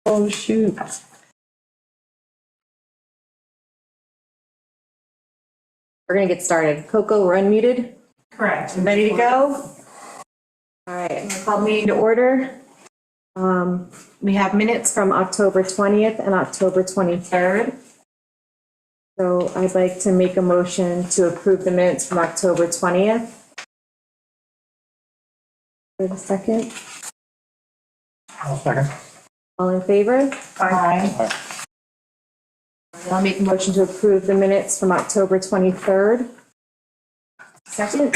Oh, shoot. We're gonna get started. Coco, we're unmuted. Correct. Ready to go? All right, I'm gonna call the meeting to order. We have minutes from October 20th and October 23rd. So I'd like to make a motion to approve the minutes from October 20th. Wait a second. I'll second. All in favor? Aye. I'll make a motion to approve the minutes from October 23rd. Second.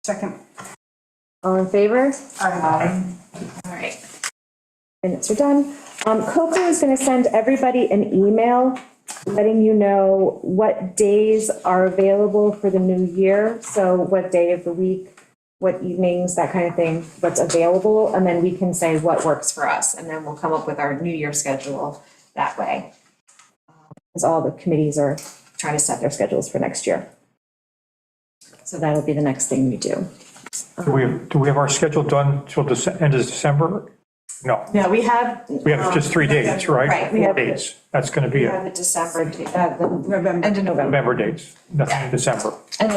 Second. All in favor? Aye. All right. Minutes are done. Coco is going to send everybody an email letting you know what days are available for the new year. So what day of the week, what evenings, that kind of thing, what's available. And then we can say what works for us. And then we'll come up with our new year schedule that way. Because all the committees are trying to set their schedules for next year. So that'll be the next thing we do. Do we have our schedule done till the end of December? No, Yeah, we have. we have just 3 dates, right? Right, we 4 have- dates. That's going to We be have it. the December, the end of November. November dates, nothing in December. And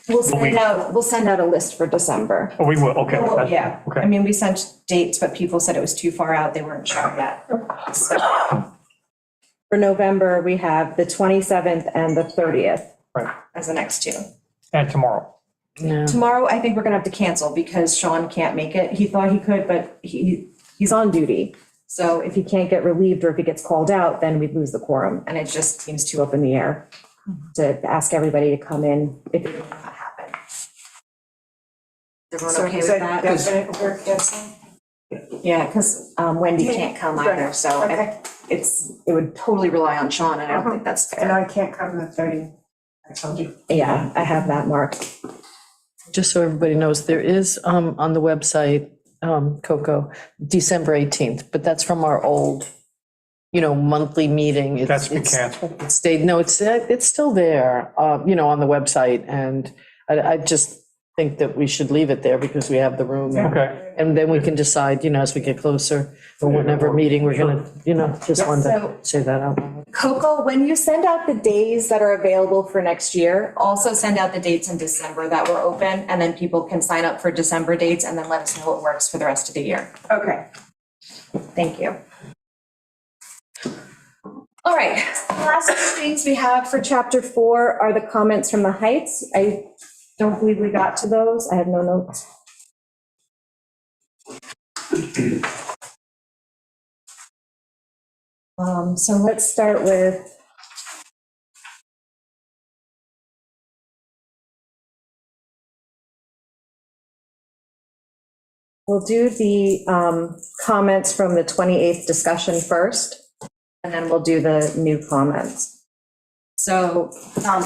we'll send out a list for December. Oh, we will, okay. Well, yeah, I Okay, mean, we sent dates, but people said it was too far out, they weren't sure yet. So, for November, we have the 27th and the 30th right. as the next two. And tomorrow. Yeah. Tomorrow, I think we're gonna have to cancel because Sean can't make it. He thought he could, but he's on duty. So if he can't get relieved or if he gets called out, then we'd lose the quorum, and it just seems too up in the air to ask everybody to come in if it will not happen. Is everyone okay with that? Definite work, yes. Yeah, because Wendy can't come either, so Okay. it would totally rely on Sean, and I don't think that's And fair. I can't come the 30th. I told you. Yeah, I have that marked. Just so everybody knows, there is on the website, Coco, December 18th, but that's from our old, monthly meeting. It's- That's been it's- canceled. It stayed, no, it's still there, on the website. And I just think that we should leave it there because we have the room. Okay, And then we can decide, as we get closer, or whatever meeting we're gonna, just wanted to say that out loud. Coco, when you send out the days that are available for next year, also send out the dates in December that were open, and then people can sign up for December dates and then let us know what works for the rest of the year. Okay. Thank you. All right, the last two things we have for chapter 4 are the comments from the Heights. I don't believe we got to those. I have no notes. So let's start with we'll do the comments from the 28th discussion first, and then we'll do the new comments. So on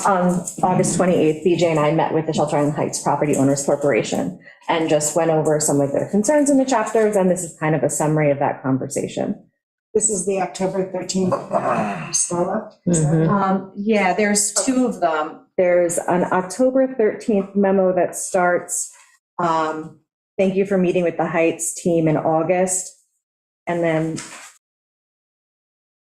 August 28th, BJ and I met with the Shelter Island Heights Property Owners Corporation and just went over some of their concerns in the chapters, and this is kind of a summary of that conversation. This is the October 13th Stella. Yeah, there's two of them. There's an October 13th memo that starts, thank you for meeting with the Heights team in August. And then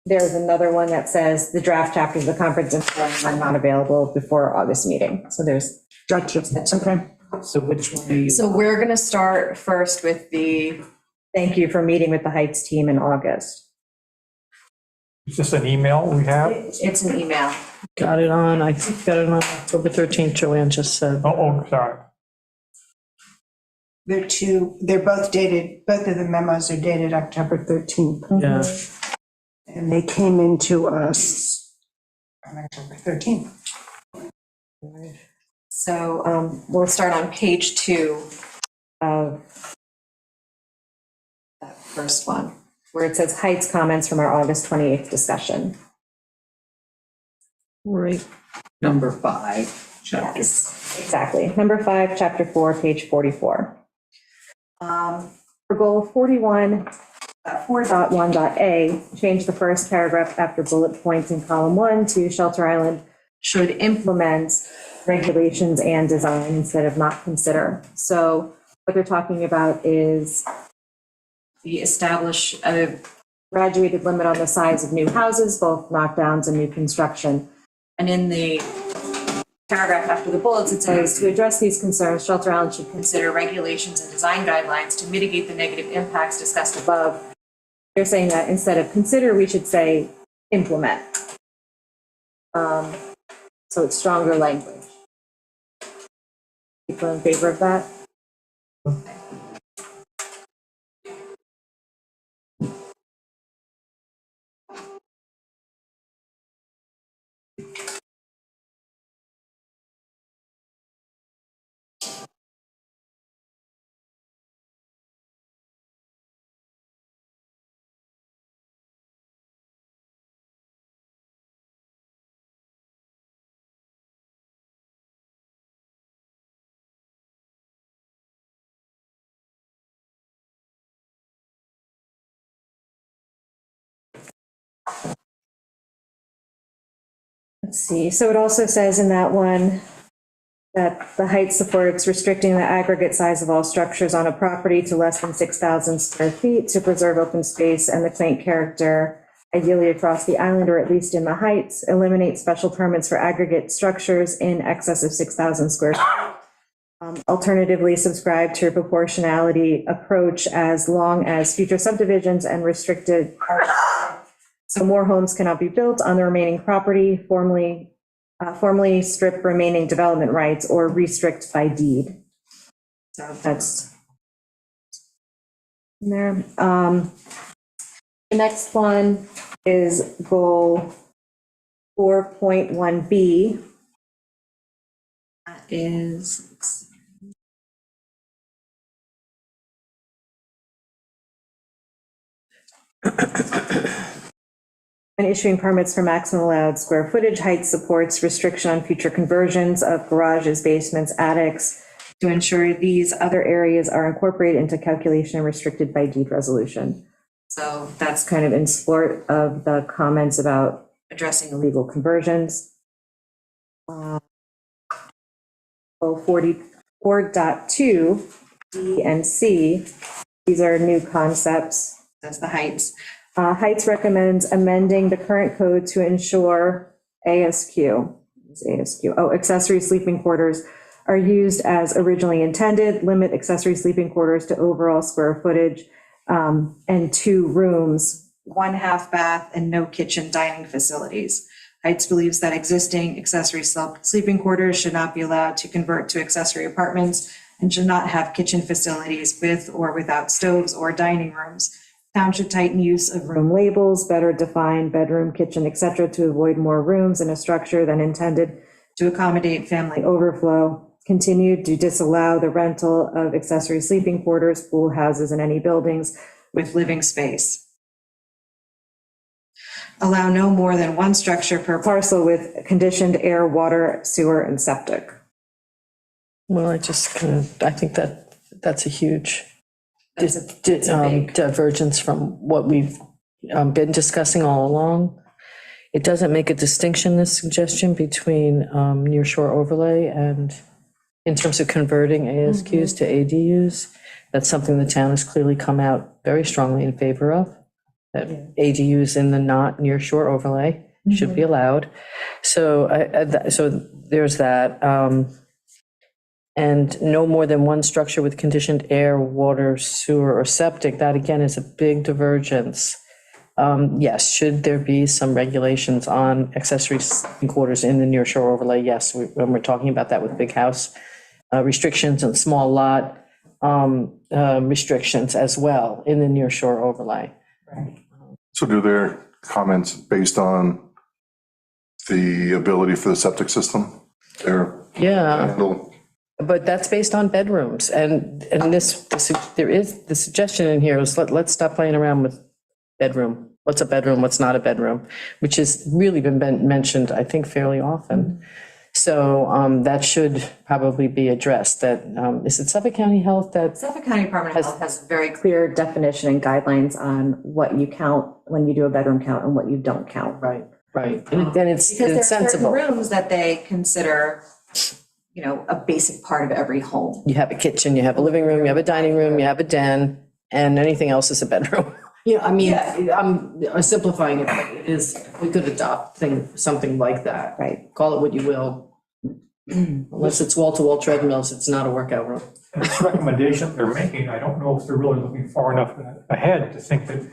there's another one that says the draft chapters of the conference and forums are not available before our August meeting. So there's. Gotcha. Okay. So which one are you? So we're going to start first with the thank you for meeting with the Heights team in August. is this an email we have? It's an email. Got it on October 13th, Joanne just said. Oh, sorry. They're both dated, both of the memos are dated October 13th. Yeah. And they came into us on October 13th. So we'll start on page 2 of that first one, where it says Heights comments from our August 28th discussion. Right. Number 5, chapter. Yes, exactly. Number 5, chapter 4, page 44. For goal 41, 4.1.a, change the first paragraph after bullet points in column 1 to Shelter Island should implement regulations and design instead of not consider. So what they're talking about is we establish a graduated limit on the size of new houses, both knockdowns and new construction. And in the paragraph after the bullets, it says, to address these concerns, Shelter Island should consider regulations and design guidelines to mitigate the negative impacts discussed above. They're saying that instead of consider, we should say implement. So it's stronger language. People in favor of that? Let's see, so it also says in that one that the height supports restricting the aggregate size of all structures on a property to less than 6,000 square feet to preserve open space and the quaint character, ideally across the island or at least in the heights, eliminate special permits for aggregate structures in excess of 6,000 square feet. Alternatively, subscribe to a proportionality approach as long as future subdivisions and restricted so more homes cannot be built on the remaining property, formally strip remaining development rights or restrict by deed. So that's in there. The next one is goal 4.1B. That is, and issuing permits for maximum allowed square footage, height supports, restriction on future conversions of garages, basements, attics, to ensure these other areas are incorporated into calculation and restricted by deed resolution. So that's kind of in support of the comments about addressing illegal conversions. Goal 44.2, B and C, these are new concepts. That's the heights. Heights recommends amending the current code to ensure accessory sleeping quarters are used as originally intended, limit accessory sleeping quarters to overall square footage, and 2 rooms, 1 half bath, and no kitchen dining facilities. Heights believes that existing accessory sleeping quarters should not be allowed to convert to accessory apartments and should not have kitchen facilities with or without stoves or dining rooms. Town should tighten use of room labels, better define bedroom, kitchen, etc., to avoid more rooms in a structure than intended to accommodate family overflow. Continue to disallow the rental of accessory sleeping quarters, pool houses, and any buildings with living space. Allow no more than 1 structure per parcel with conditioned air, water, sewer, and septic. Well, I think that's a huge That's a big- divergence from what we've been discussing all along. It doesn't make a distinction, this suggestion, between near shore overlay and in terms of converting ASQs to ADUs. That's something the town has clearly come out very strongly in favor of, that ADUs in the not near shore overlay should be allowed. So there's that. And no more than 1 structure with conditioned air, water, sewer, or septic. That again is a big divergence. Yes, should there be some regulations on accessory sleeping quarters in the near shore overlay? Yes, when we're talking about that with big house restrictions and small lot restrictions as well in the near shore overlay. So do their comments based on the ability for the septic system? Yeah. But that's based on bedrooms, and there is the suggestion in here is let's stop playing around with bedroom. What's a bedroom? What's not a bedroom? Which has really been mentioned, I think, fairly often. So that should probably be addressed. That is it Suffolk County Health that Suffolk County Department of Health has very clear definition and guidelines on what you count when you do a bedroom count and what you don't count. right, and then it's Because there are certain sensible. rooms that they consider you know, a basic part of every home. You have a kitchen, you have a living room, you have a dining room, you have a den, and anything else is a bedroom. Yeah, I mean, I'm simplifying it, but it is, we could adopt something like that. Right. Call it what you will. Unless it's wall-to-wall treadmills, it's not a workout room. And this recommendation they're making, I don't know if they're really looking far enough ahead to think that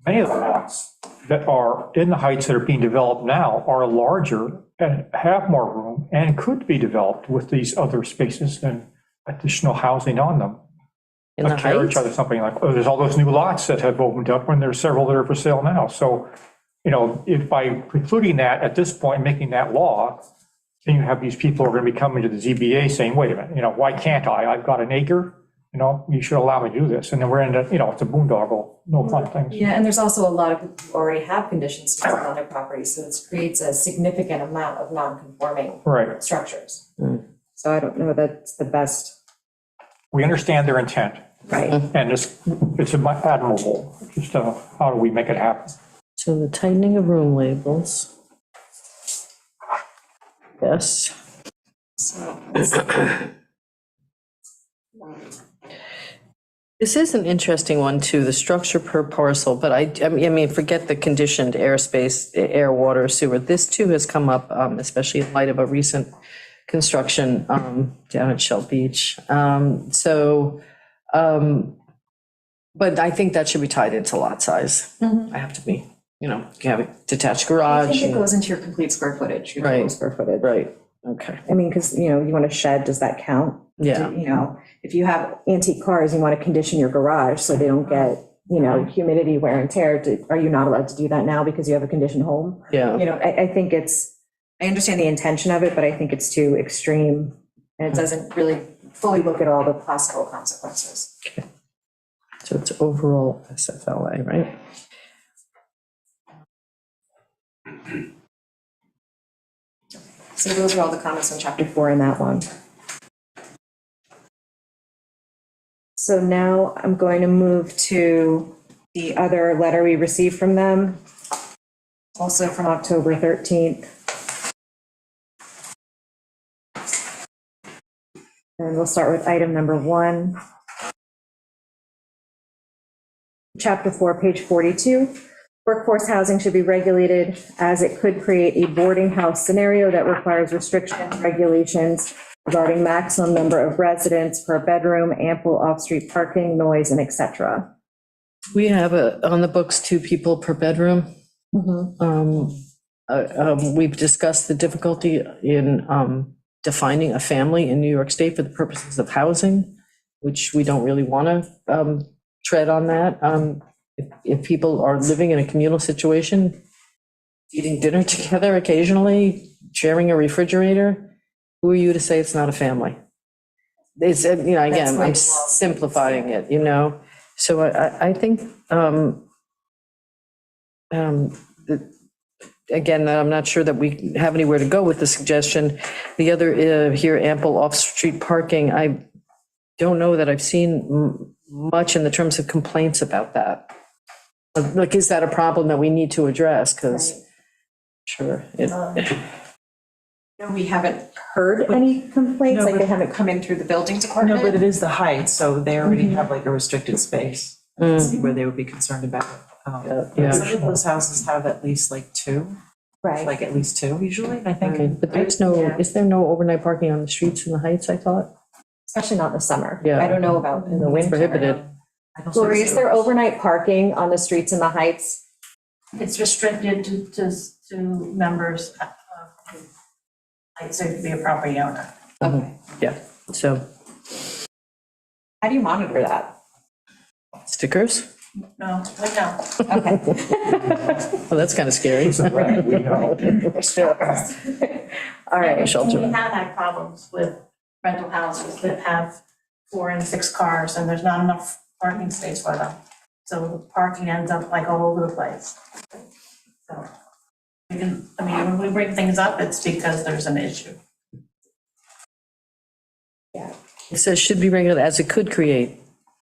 many of the lots that are in the heights that are being developed now are larger and have more room and could be developed with these other spaces and additional housing on them. In the A carriage heights, or something like, oh, there's all those new lots that have opened up, and there's several that are for sale now. So, you know, if by precluding that at this point, making that law, then you have these people who are going to be coming to the ZBA saying, wait a minute, you know, why can't I? I've got an acre, you know, you should allow me to do this. And then we're in the, you know, it's a boondoggle, no fun things. Yeah, and there's also a lot of people who already have conditions on their property, so it creates a significant amount of non-conforming Right. structures. So I don't know that's the best. We understand their intent, Right. and it's admirable. Just how do we make it happen? so the tightening of room labels. Yes. So, This is an interesting one too, the structure per parcel, but I mean, forget the conditioned airspace, air, water, sewer. This too has come up, especially in light of a recent construction down at Shell Beach. But I think that should be tied into lot size. I have to be, you know, you have a detached I garage. think it and- goes into your complete square footage. your Right. total square footage. Right, okay, I mean, because, you know, you want a shed, does that count? yeah. You know, if you have antique cars, you want to condition your garage so they don't get, you know, humidity, wear and tear. Are you not allowed to do that now because you have a conditioned home? Yeah, You know, I think I understand the intention of it, but I think it's too extreme. And it doesn't really fully look at all the possible consequences. so it's overall SFLA, right? So those are all the comments on chapter 4 in that one. So now I'm going to move to the other letter we received from them, also from October 13th. And we'll start with item number 1. Chapter 4, page 42. Workforce housing should be regulated as it could create a boarding house scenario that requires restrictions, regulations regarding maximum number of residents per bedroom, ample off-street parking, noise, and et cetera. We have on the books 2 people per bedroom. We've discussed the difficulty in defining a family in New York State for the purposes of housing, which we don't really want to tread on that. If people are living in a communal situation, eating dinner together occasionally, sharing a refrigerator, who are you to say it's not a family? It's, you know, That's again, the way I'm the law is. simplifying it, you know? So I think, again, I'm not sure that we have anywhere to go with the suggestion. The other here, ample off-street parking, I don't know that I've seen much in the terms of complaints about that. Like, is that a problem that we need to address? Because, sure. No, we haven't Heard any complaints, No, like but- they haven't come come in through the building No, department. but it is the height, so they already have like a restricted space Mm, where they would be concerned about. yeah. Some of those houses have at least like 2, Right. like at least 2 usually, I Okay, think. but there's no, Yeah. is there no overnight parking on the streets in the Heights, I thought? Especially not in the summer. Yeah. I don't know about in the winter. Prohibited. I don't Lori, think is so. there overnight parking on the streets in the Heights? It's restricted to members, I'd say to be a property owner. Okay. Yeah, so How do you monitor that? stickers? No, we know. Okay. Well, that's kind of scary. Right, we know. All right. Shelter. We have had problems with rental houses that have 4 and 6 cars, and there's not enough parking space for them. So the parking ends up like all over the place. So, when we bring things up, it's because there's an issue. It says should be regulated as it could create.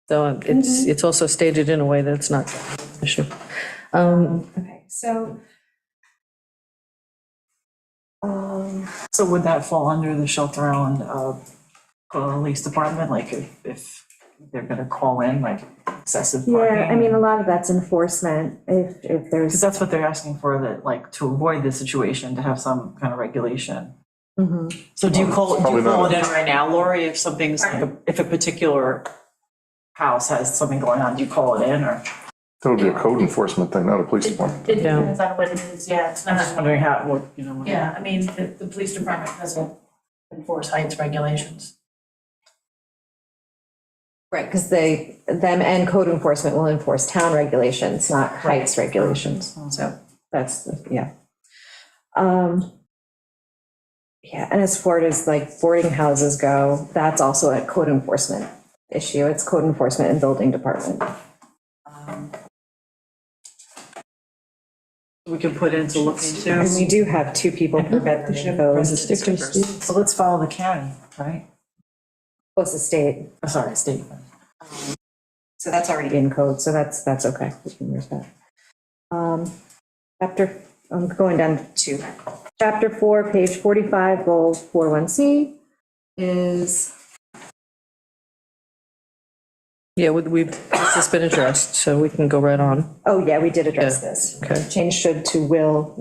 So it's also stated in a way that it's not an issue. Okay, so So would that fall under the Shelter Island police department, like if they're gonna call in like excessive parking? Yeah, I mean, a lot of that's enforcement, if Because there's. that's what they're asking for, that like to avoid this situation, to have some kind of regulation. Mhm. So do you call it Probably not. in right now, Lori, if something's, if a particular house has something going on, do you call it in, or? That would be a code enforcement thing, not a police department. It Yeah. depends on what it is, yeah, it's I'm just not, wondering how, what, you know. yeah, I mean, the police department doesn't enforce heights regulations. Right, because them and code enforcement will enforce town regulations, not heights regulations, so that's, yeah. Yeah, and as far as like boarding houses go, that's also a code enforcement issue, it's code enforcement and building department. We can put in to look into. And we do have two people for veteran codes, So let's follow the county, right? plus the state, Oh, sorry, state. so that's already in code, so that's okay, we can use that. Chapter, I'm going down to chapter 4, page 45, goal 41C is, Yeah, this has been addressed, so we can go right on. oh yeah, we did address Yeah, this. okay. Change should to will,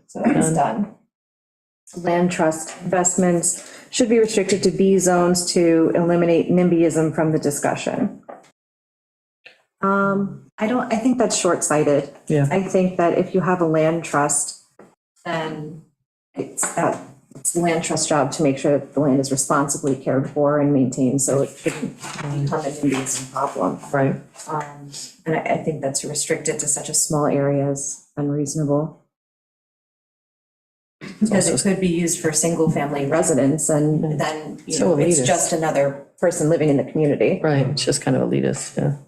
so that's done. Land trust investments should be restricted to B zones to eliminate NIMBYism from the discussion. I think that's short-sighted. Yeah. I think that if you have a land trust, then it's the land trust job to make sure that the land is responsibly cared for and maintained, so it shouldn't become a NIMBYism problem. Right. And I think that's restricted to such a small area is unreasonable. Because it could be used for single-family residence, and then, you So know, it's elitist. just another person living in the community. Right, it's just kind of elitist, yeah.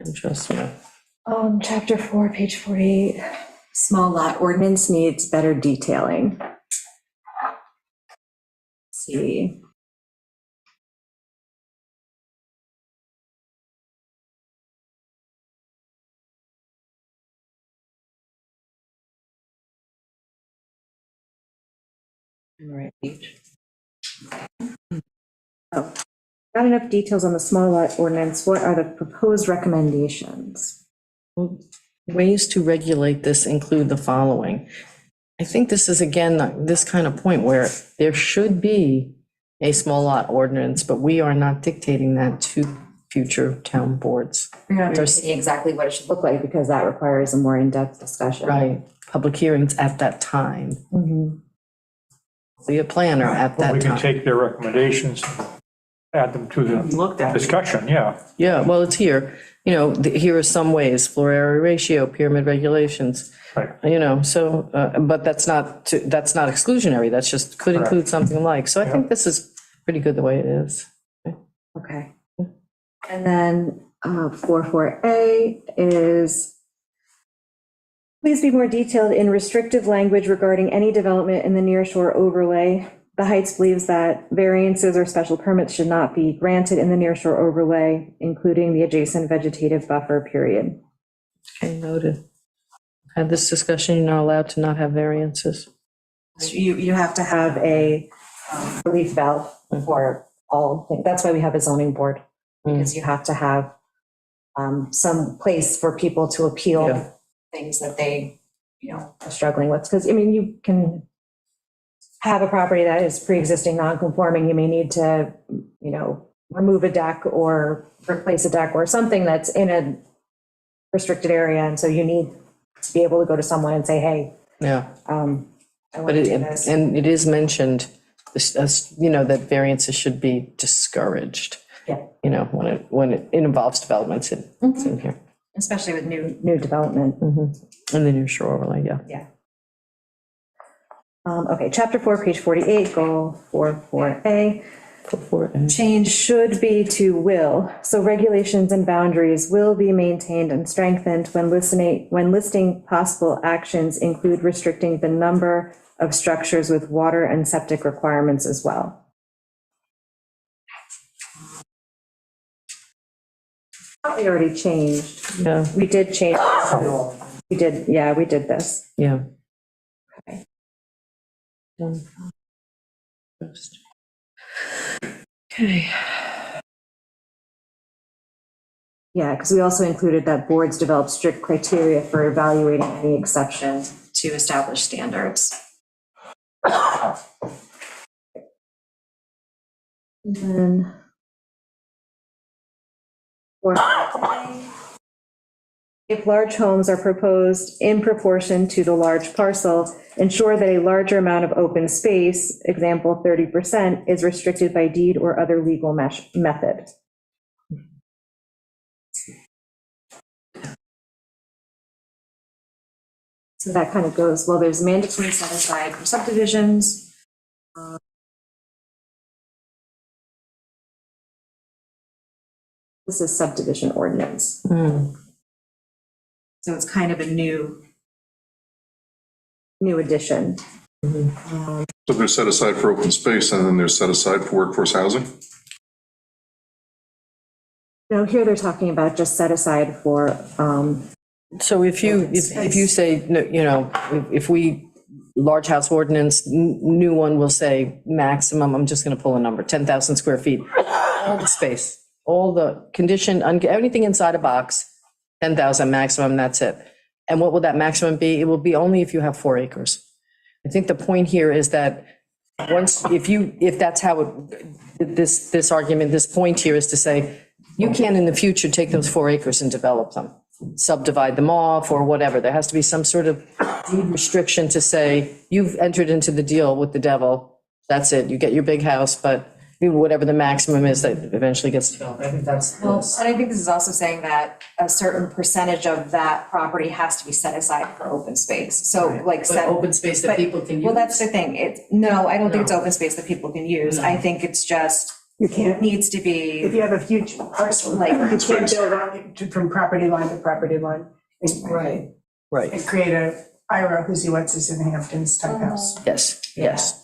Interesting. Chapter 4, page 48. Small lot ordinance needs better detailing. Let's see. Right. Oh, not enough details on the small lot ordinance. What are the proposed recommendations? Ways to regulate this include the following. I think this is, again, this kind of point where there should be a small lot ordinance, but we are not dictating that to future town boards. You're not There's- dictating exactly what it should look like, because that requires a more in-depth discussion. Right, public hearings at that time, Mhm. be a planner at Well, we that can time. take their recommendations, add them to the Looked at. discussion, yeah. Yeah, well, it's here, here are some ways, floor area ratio, pyramid regulations. Right. So, but that's not exclusionary, that's just, could include something like, so I think this is pretty good the way it is. Okay. And then 44A is, please be more detailed in restrictive language regarding any development in the nearshore overlay. The Heights believes that variances or special permits should not be granted in the nearshore overlay, including the adjacent vegetative buffer period. Okay, noted. Had this discussion, you're not allowed to not have variances. You have to have a relief valve for all things. That's why we have a zoning board, because you have to have some place for people to Yeah. appeal things that they, are struggling with. Because, you can have a property that is pre-existing non-conforming, you may need to, remove a deck or replace a deck or something that's in a restricted area, and so you need to be able to go to someone and say, hey, Yeah, I want but to do this. and it is mentioned, that variances should be discouraged. Yeah. When it involves developments, it's in here. Especially with new development. In the near shore overlay, yeah. Okay, chapter 4, page 48, goal 44A. Go for it. Change should be to will. So regulations and boundaries will be maintained and strengthened when listing possible actions include restricting the number of structures with water and septic requirements as well. We already changed. Yeah, We did change. We did this. yeah. Okay. Yeah, because we also included that boards develop strict criteria for evaluating any exception To establish standards. And then or if large homes are proposed in proportion to the large parcel, ensure that a larger amount of open space, example 30%, is restricted by deed or other legal method. So that kind of goes, well, there's mandatory set aside for subdivisions. This is subdivision ordinance. Hmm. So it's kind of a new addition. So they're set aside for open space and then they're set aside for workforce housing? No, here they're talking about just set aside for, So if you say, no, you know, if we, large house ordinance, new one will say maximum, I'm just going to pull a number, 10,000 square feet, all the space, all the condition, anything inside a box, 10,000 maximum, that's it. And what will that maximum be? It will be only if you have 4 acres. I think the point here is that once, if that's how this argument, this point here is to say, you can in the future take those 4 acres and develop them, subdivide them off or whatever. There has to be some sort of deed restriction to say, you've entered into the deal with the devil. That's it. You get your big house, but whatever the maximum is that eventually gets developed. I think that's. Well, and I think this is also saying that a certain percentage of that property has to be set aside for open space. So like But open space that but- people can use. Well, that's the thing. No, I don't think it's open space that people can use. I think it's just, You can't, needs to if be, you have a huge parcel, Like- you can't build on it from property line to property line. Right. Right, And create a Ira who's what's his in the Hamptons type house. yes, yes.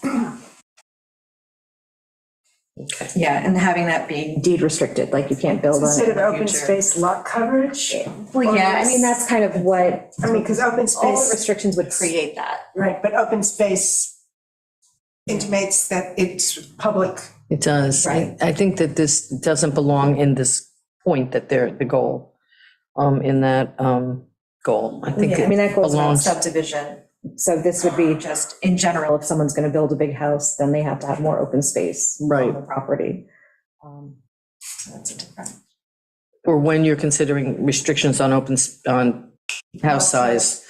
Okay. yeah, and having that be, deed restricted, like you can't build on Instead it. of open future. space lot coverage, Well, yeah, I mean, that's kind of what, I mean, because open all the space, restrictions would create that. right, but open space intimates that it's public. It does. Right. I think that this doesn't belong in this point that they're the goal, in that goal. I think I mean, that it goes about belongs. subdivision. So this would be just, in general, if someone's going to build a big house, then they have to have more open space Right. on the property. that's a different. Or when you're considering restrictions on on house size.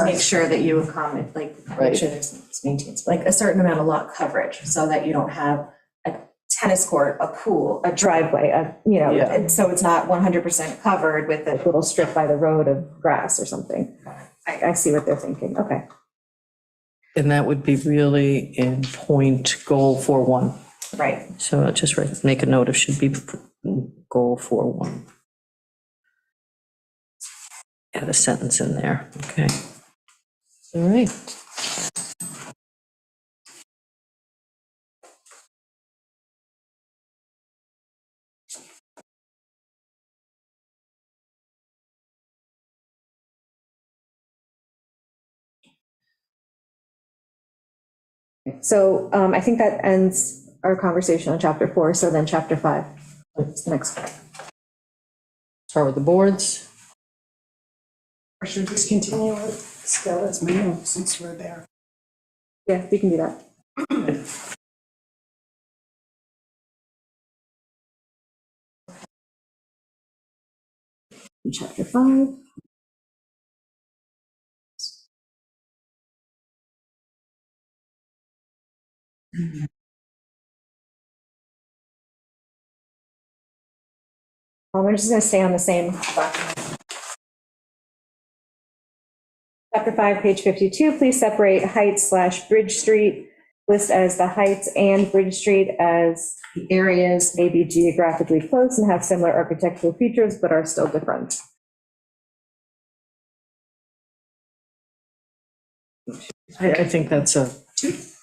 Make sure that you accommodate, like, Right. make sure there's maintains, like a certain amount of lot coverage, so that you don't have a tennis court, a pool, a Driveway, you know, Yeah. and so it's not 100% covered with a the, little strip by the road of grass or something. I see what they're thinking, okay. And that would be really in point goal 4.1. right. So I'll just make a note of should be goal 4.1. Add a sentence in there, okay. All right. So I think that ends our conversation on chapter 4, so then chapter 5. What's the next part? Start with the boards. Or should we just continue with still as my note since we're there? Yeah, we can do that. Chapter 5. We're just going to stay on the same document. Chapter 5, page 52, please separate Heights/Bridge Street, list as the Heights and Bridge Street as the areas may be geographically close and have similar architectural features but are still different. I think that's it's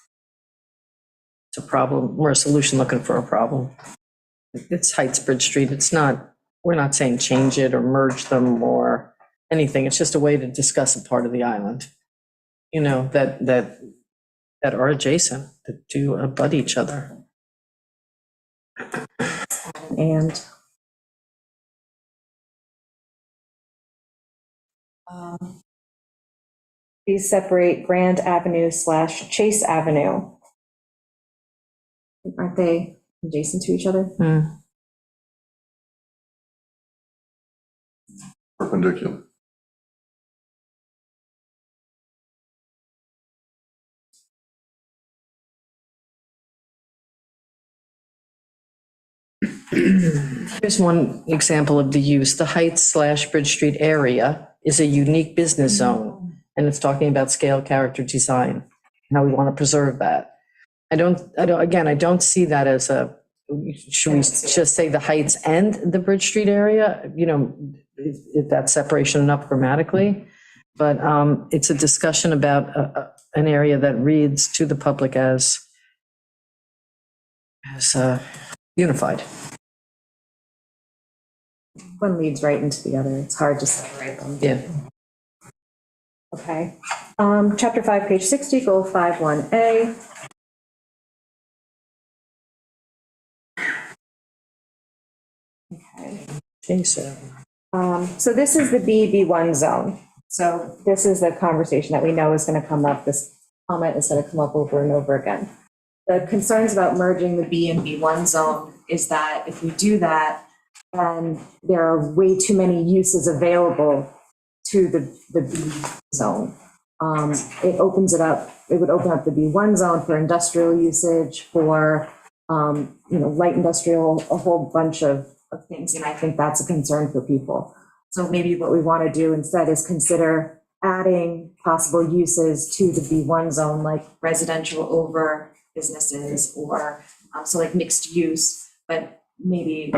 a problem, or a solution looking for a problem. It's Heights Bridge Street, it's not, we're not saying change it or merge them or anything, it's just a way to discuss a part of the island. You know, that that are adjacent, that do abut each other. And these separate Grand Avenue / Chase Avenue. Aren't they adjacent to each other? Perpendicular. Here's one example of the use. The Heights / Bridge Street area is a unique business zone, and it's talking about scale, character, design, how we want to preserve that. I don't see that as a, should we just say the Heights and the Bridge Street area? You know, is that separation enough grammatically? But it's a discussion about an area that reads to the public as unified. One leads right into the other. It's hard to separate them. Yeah. Okay. Chapter 5, page 60, goal 5.1A. Okay. Jason. So this is the BB1 zone. So this is the conversation that we know is going to come up. This comment is going to come up over and over again. The concerns about merging the B and B1 zone is that if we do that, then there are way too many uses available to the B zone. It opens it up. It would open up the B1 zone for industrial usage, for light industrial, a whole bunch of things, and I think that's a concern for people. So maybe what we want to do instead is consider adding possible uses to the B1 zone, like residential over businesses, or so like mixed use, but maybe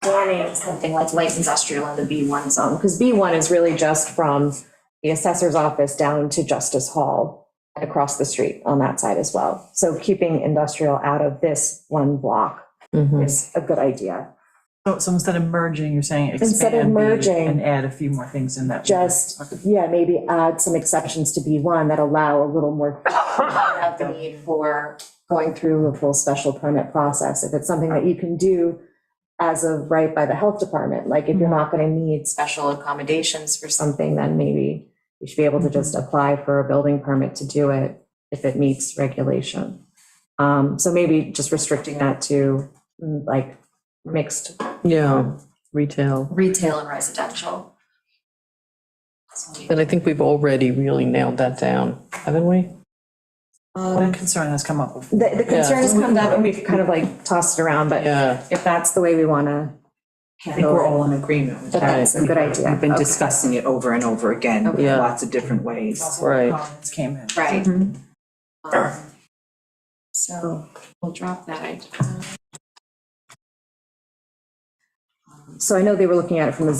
banning something like light industrial in the B1 zone, because B1 is really just from the assessor's office down to Justice Hall and across the street on that side as well. So keeping industrial out of this one block is a good idea. So instead of merging, you're saying Instead of expand B merging, and add a few more things in that. Just, maybe add some exceptions to B1 that allow a little more without the need for going through a full special permit process. If it's something that you can do as of right by the health department, like if you're not going to need special accommodations for something, then maybe you should be able to just apply for a building permit to do it if it meets regulation. So maybe just restricting that to like mixed. Yeah, retail. Retail and residential. But I think we've already really nailed that down, haven't we? One concern has come up before. The concern has come up and we've kind of like tossed it around, but Yeah. if that's the way we want to I think we're all in agreement with that. That's a good idea. We've been Okay. discussing it over and over again, Yeah. lots of different ways. Right. Comments came in. Right. Mhm. So we'll drop that. So I know they were looking at it from a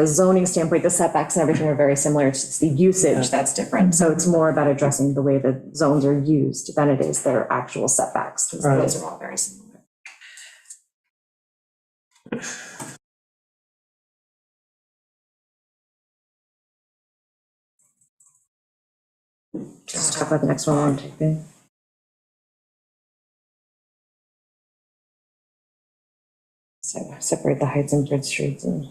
zoning standpoint, the setbacks and everything are very similar, it's just the usage that's different. So it's more about addressing the way the zones are used than it is their actual setbacks. Right. Those are all very similar. Just talk about the next one. So separate the Heights and Bridge Streets and.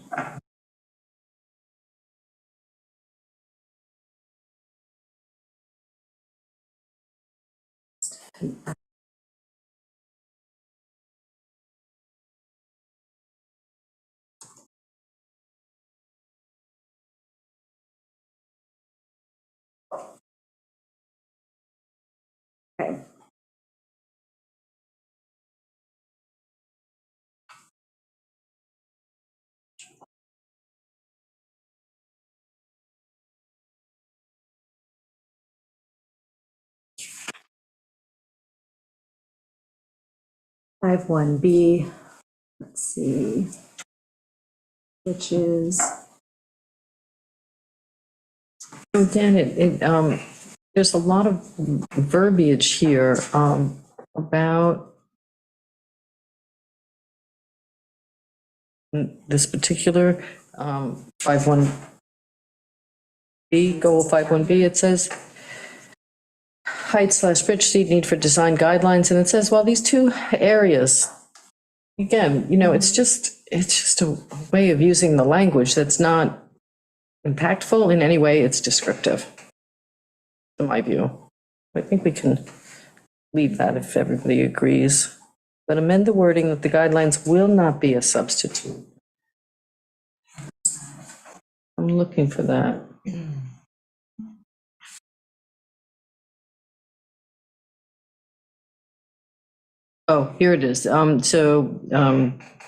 Okay. I have 1B, let's see, which is, Again, there's a lot of verbiage here about this particular 51B, goal 51B, it says, height/pitch seat need for design guidelines, and it says, well, these two areas, again, it's just a way of using the language that's not impactful in any way, it's descriptive, in my view. I think we can leave that if everybody agrees, but amend the wording that the guidelines will not be a substitute. I'm looking for that. Oh, here it is.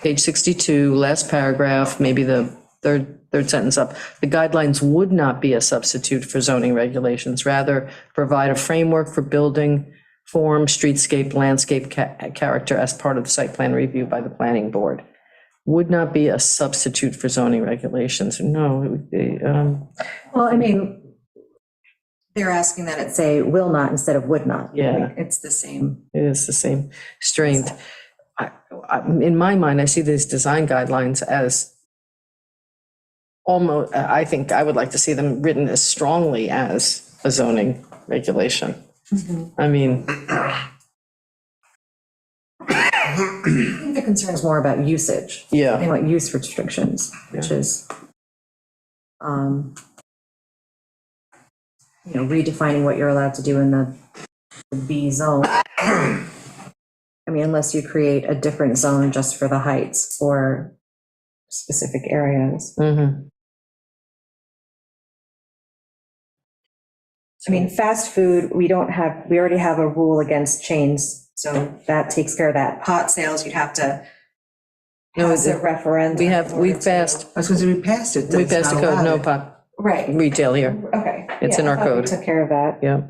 Page 62, last paragraph, maybe the third sentence up. The guidelines would not be a substitute for zoning regulations, rather provide a framework for building form, streetscape, landscape character as part of the site plan review by the planning board. Would not be a substitute for zoning regulations. No, it would be, Well, I mean, they're asking that it say will not instead of would not. Yeah. Like, it's the same. it is the same strength. In my mind, I see these design guidelines as almost, I think I would like to see them written as strongly as a zoning regulation. I mean, I think the concern is more about usage. yeah. They want use restrictions, which is, redefining what you're allowed to do in the B zone. I mean, unless you create a different zone just for the heights or specific areas. Mhm. I mean, fast food, we already have a rule against chains, so that takes care of that. Pot sales, you'd have to No, pass a referendum. we've passed, I was going to say, we passed it. we passed a code, no pop. pop Right, retail here. okay. It's in Yeah, our I thought we code. Took care of that. Yeah.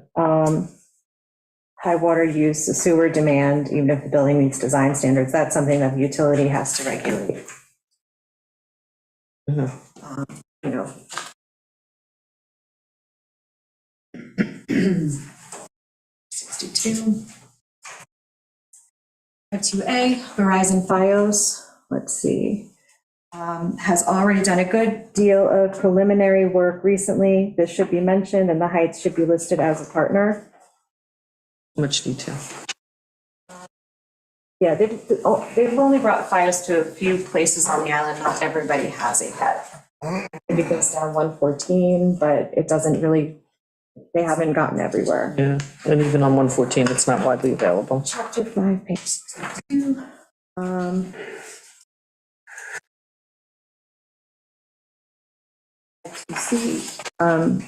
High water use, sewer demand, even if the building meets design standards, that's something that the utility has to regulate. Mhm. You know. 62. 2A, Verizon Fios, let's see, has already done a good deal of preliminary work recently. This should be mentioned, and the Heights should be listed as a partner. Much detail. Yeah, they've only brought Fios to a few places on the island. Not everybody has a pet. It goes down 114, but it doesn't really, they haven't gotten everywhere. Yeah, and even on 114, it's not widely available. Chapter 5, page 62.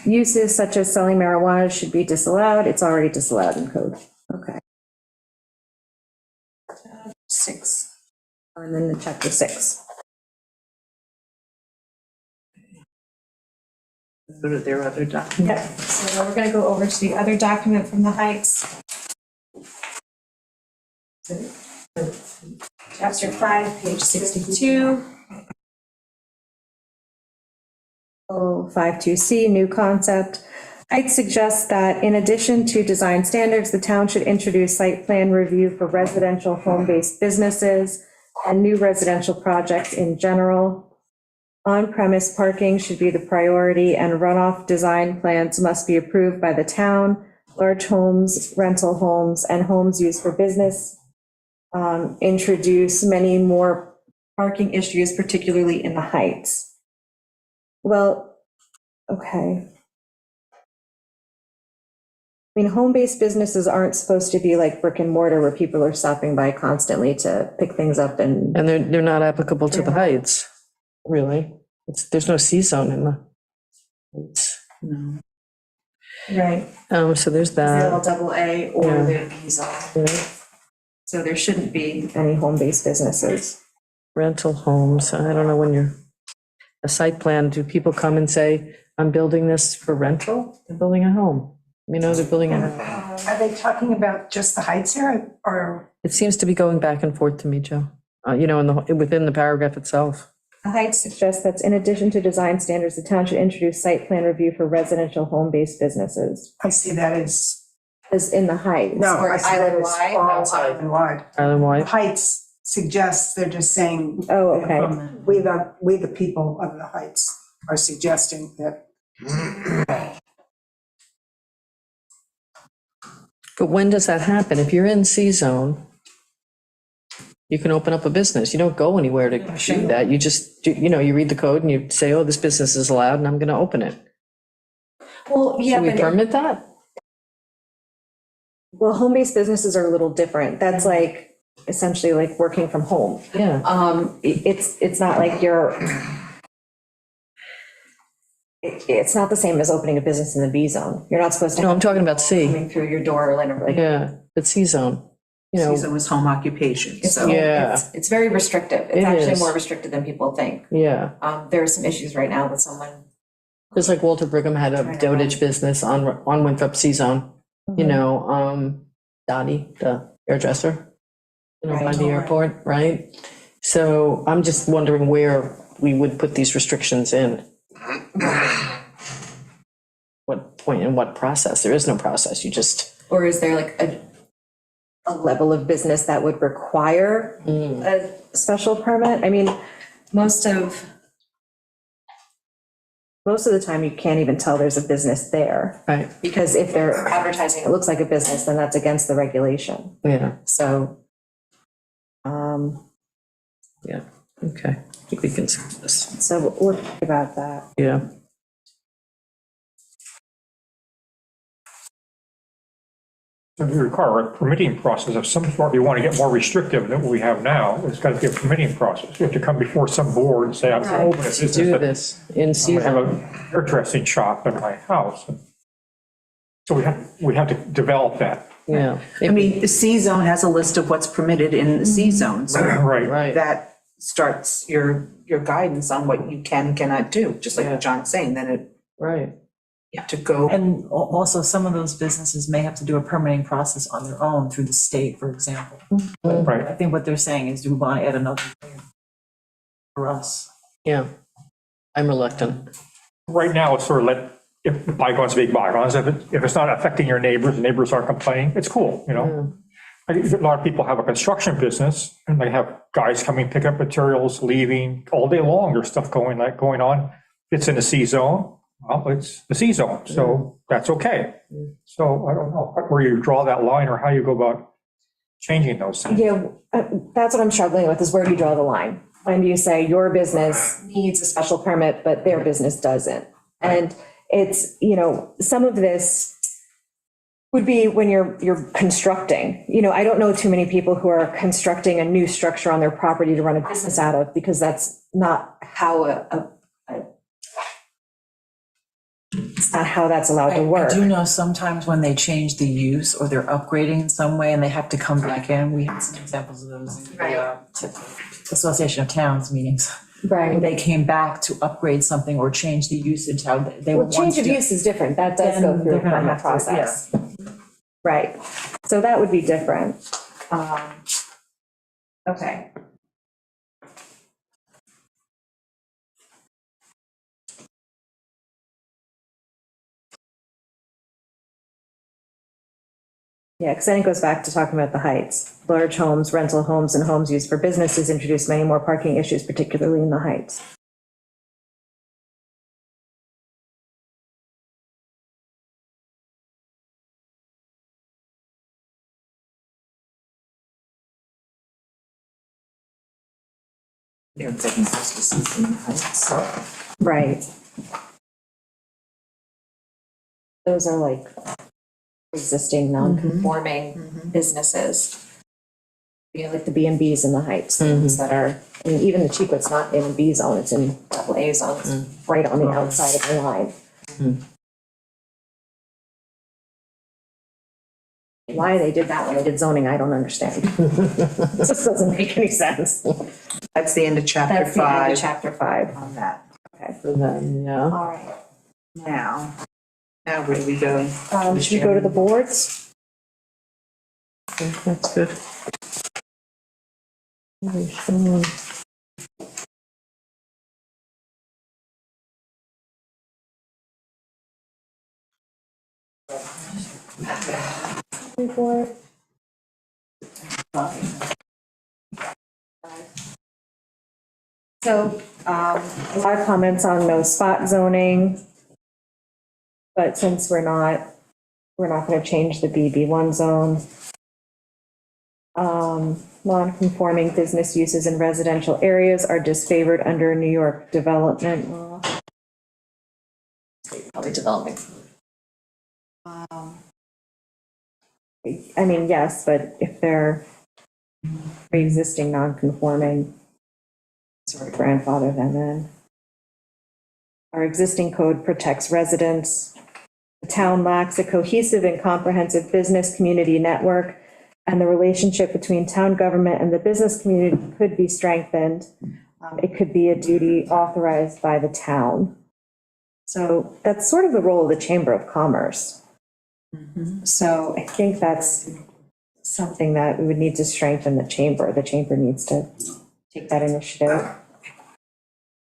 Uses such as selling marijuana should be disallowed. It's already disallowed in code. Okay. 6. And then the chapter 6. Go to their other document. Yep, so now we're gonna go over to the other document from the Heights. Chapter 5, page 62. 52C, new concept. Heights suggests that in addition to design standards, the town should introduce site plan review for residential home-based businesses and new residential projects in general. On-premise parking should be the priority, and runoff design plans must be approved by the town. Large homes, rental homes, and homes used for business introduce many more parking issues, particularly in the Heights. Well, okay. I mean, home-based businesses aren't supposed to be like brick and mortar where people are stopping by constantly to pick things up and. And they're not applicable to the Heights, really. There's no C zone in the Heights. No. Right. So there's They're all that. double A or Yeah. they're B zone. Yeah. So there shouldn't be any home-based businesses. Rental homes, I don't know when you're, a site plan, do people come and say, I'm building this for rental? They're building a home. They're building a, Are they talking about just the Heights here, or? it seems to be going back and forth to me, Joe. Within the paragraph itself. The Heights suggests that in addition to design standards, the town should introduce site plan review for residential home-based businesses. I see that as, As in the Heights. no, Or I see that as island-wide? all island-wide. The Island-wide, Heights suggests, they're just saying. Oh, okay. We, the people of the Heights are suggesting that. But when does that happen? If you're in C-zone, you can open up a business. You don't go anywhere to do that. You just, you read the code and you say, oh, this business is allowed and I'm going to open it. Well, yeah, Can we but, permit that? well, home-based businesses are a little different. That's like essentially like working from home. Yeah. It's not like it's not the same as opening a business in the B zone. You're not supposed to. No, I'm talking about C. Coming through your door, like. Yeah, but C-zone, Season was home occupation, so. Yeah. It's very restrictive. It It's actually is. more restricted than people think. yeah. There are some issues right now with someone. Just like Walter Brigham had a dotage business on Winthrop C-zone, Dottie, the hairdresser, by Right. the airport, right? So I'm just wondering where we would put these restrictions in. What point and what process? There is no process, you just, Or is there like A level of business that would require a special permit. I mean, most of, most of the time you can't even tell there's a business there. right, Because if they're advertising, it looks like a business, then that's against the regulation. yeah, So, yeah, okay. I think we can see this, so we'll think about that. yeah. So we require a permitting process of some sort. If you want to get more restrictive than what we have now, it's got to be a permitting process. You have to come before some board and say, I'm going to open a business. Do that- this in I'm going to C-zone, have a hairdressing shop in my house. So we have to develop that. yeah. I mean, the C-zone has a list of what's permitted in the C-zone, so Right. Right, that starts your guidance on what you can, cannot do, just like what John's saying, then right, you have to go. And also, some of those businesses may have to do a permitting process on their own through the state, for example. Right. I think what they're saying is, do we want to add another layer for us? yeah. I'm reluctant. Right now, it's sort of if bygones be bygones. If it's not affecting your neighbors, the neighbors aren't complaining, it's cool, A lot of people have a construction business and they have guys coming, pick up materials, leaving all day long. There's stuff going on. It's in the C zone. Well, it's the C zone, so that's okay. So I don't know where you draw that line or how you go about changing those things. Yeah, that's what I'm struggling with, is where do you draw the line? When do you say your business needs a special permit, but their business doesn't? And it's, some of this would be when you're constructing. I don't know too many people who are constructing a new structure on their property to run a business out of, because that's not how it's not how that's allowed to work. I do know sometimes when they change the use or they're upgrading in some way and they have to come back in, we had some examples of those in the Association of Towns meetings. Right. They came back to upgrade something or change the usage, how they were Well, change once of doing. use is different. That does go Then through a they're gonna permit have to, process. Right. So that would be different. Okay. Yeah, because then it goes back to talking about the heights. Large homes, rental homes, and homes used for businesses introduce many more parking issues, particularly in the heights. They're taking businesses in the heights. Right. Those are like existing non-conforming businesses. Like the B and Bs in the heights, things that are, I mean, even the Chico's not in a B zone, it's in double A zone, it's right on the outside of the line. Why they did that when they did zoning, I don't understand. This doesn't make any sense. That's the end of chapter That's the end of 5 chapter 5. on that. For them, yeah. All right. Now where do we go? Should we go to the boards? That's good. Very strong. Board. So, a lot of comments on no spot zoning. But since we're not We're not going to change the BB1 zone. Non-conforming business uses in residential areas are disfavored under New York development law. Probably development. I mean, yes, but if they're pre-existing non-conforming, sort of grandfather them in. Our existing code protects residents. The town lacks a cohesive and comprehensive business community network, and the relationship between town government and the business community could be strengthened. It could be a duty authorized by the town. So that's sort of the role of the Chamber of Commerce. So I think that's something that we would need to strengthen the chamber. The chamber needs to take that initiative.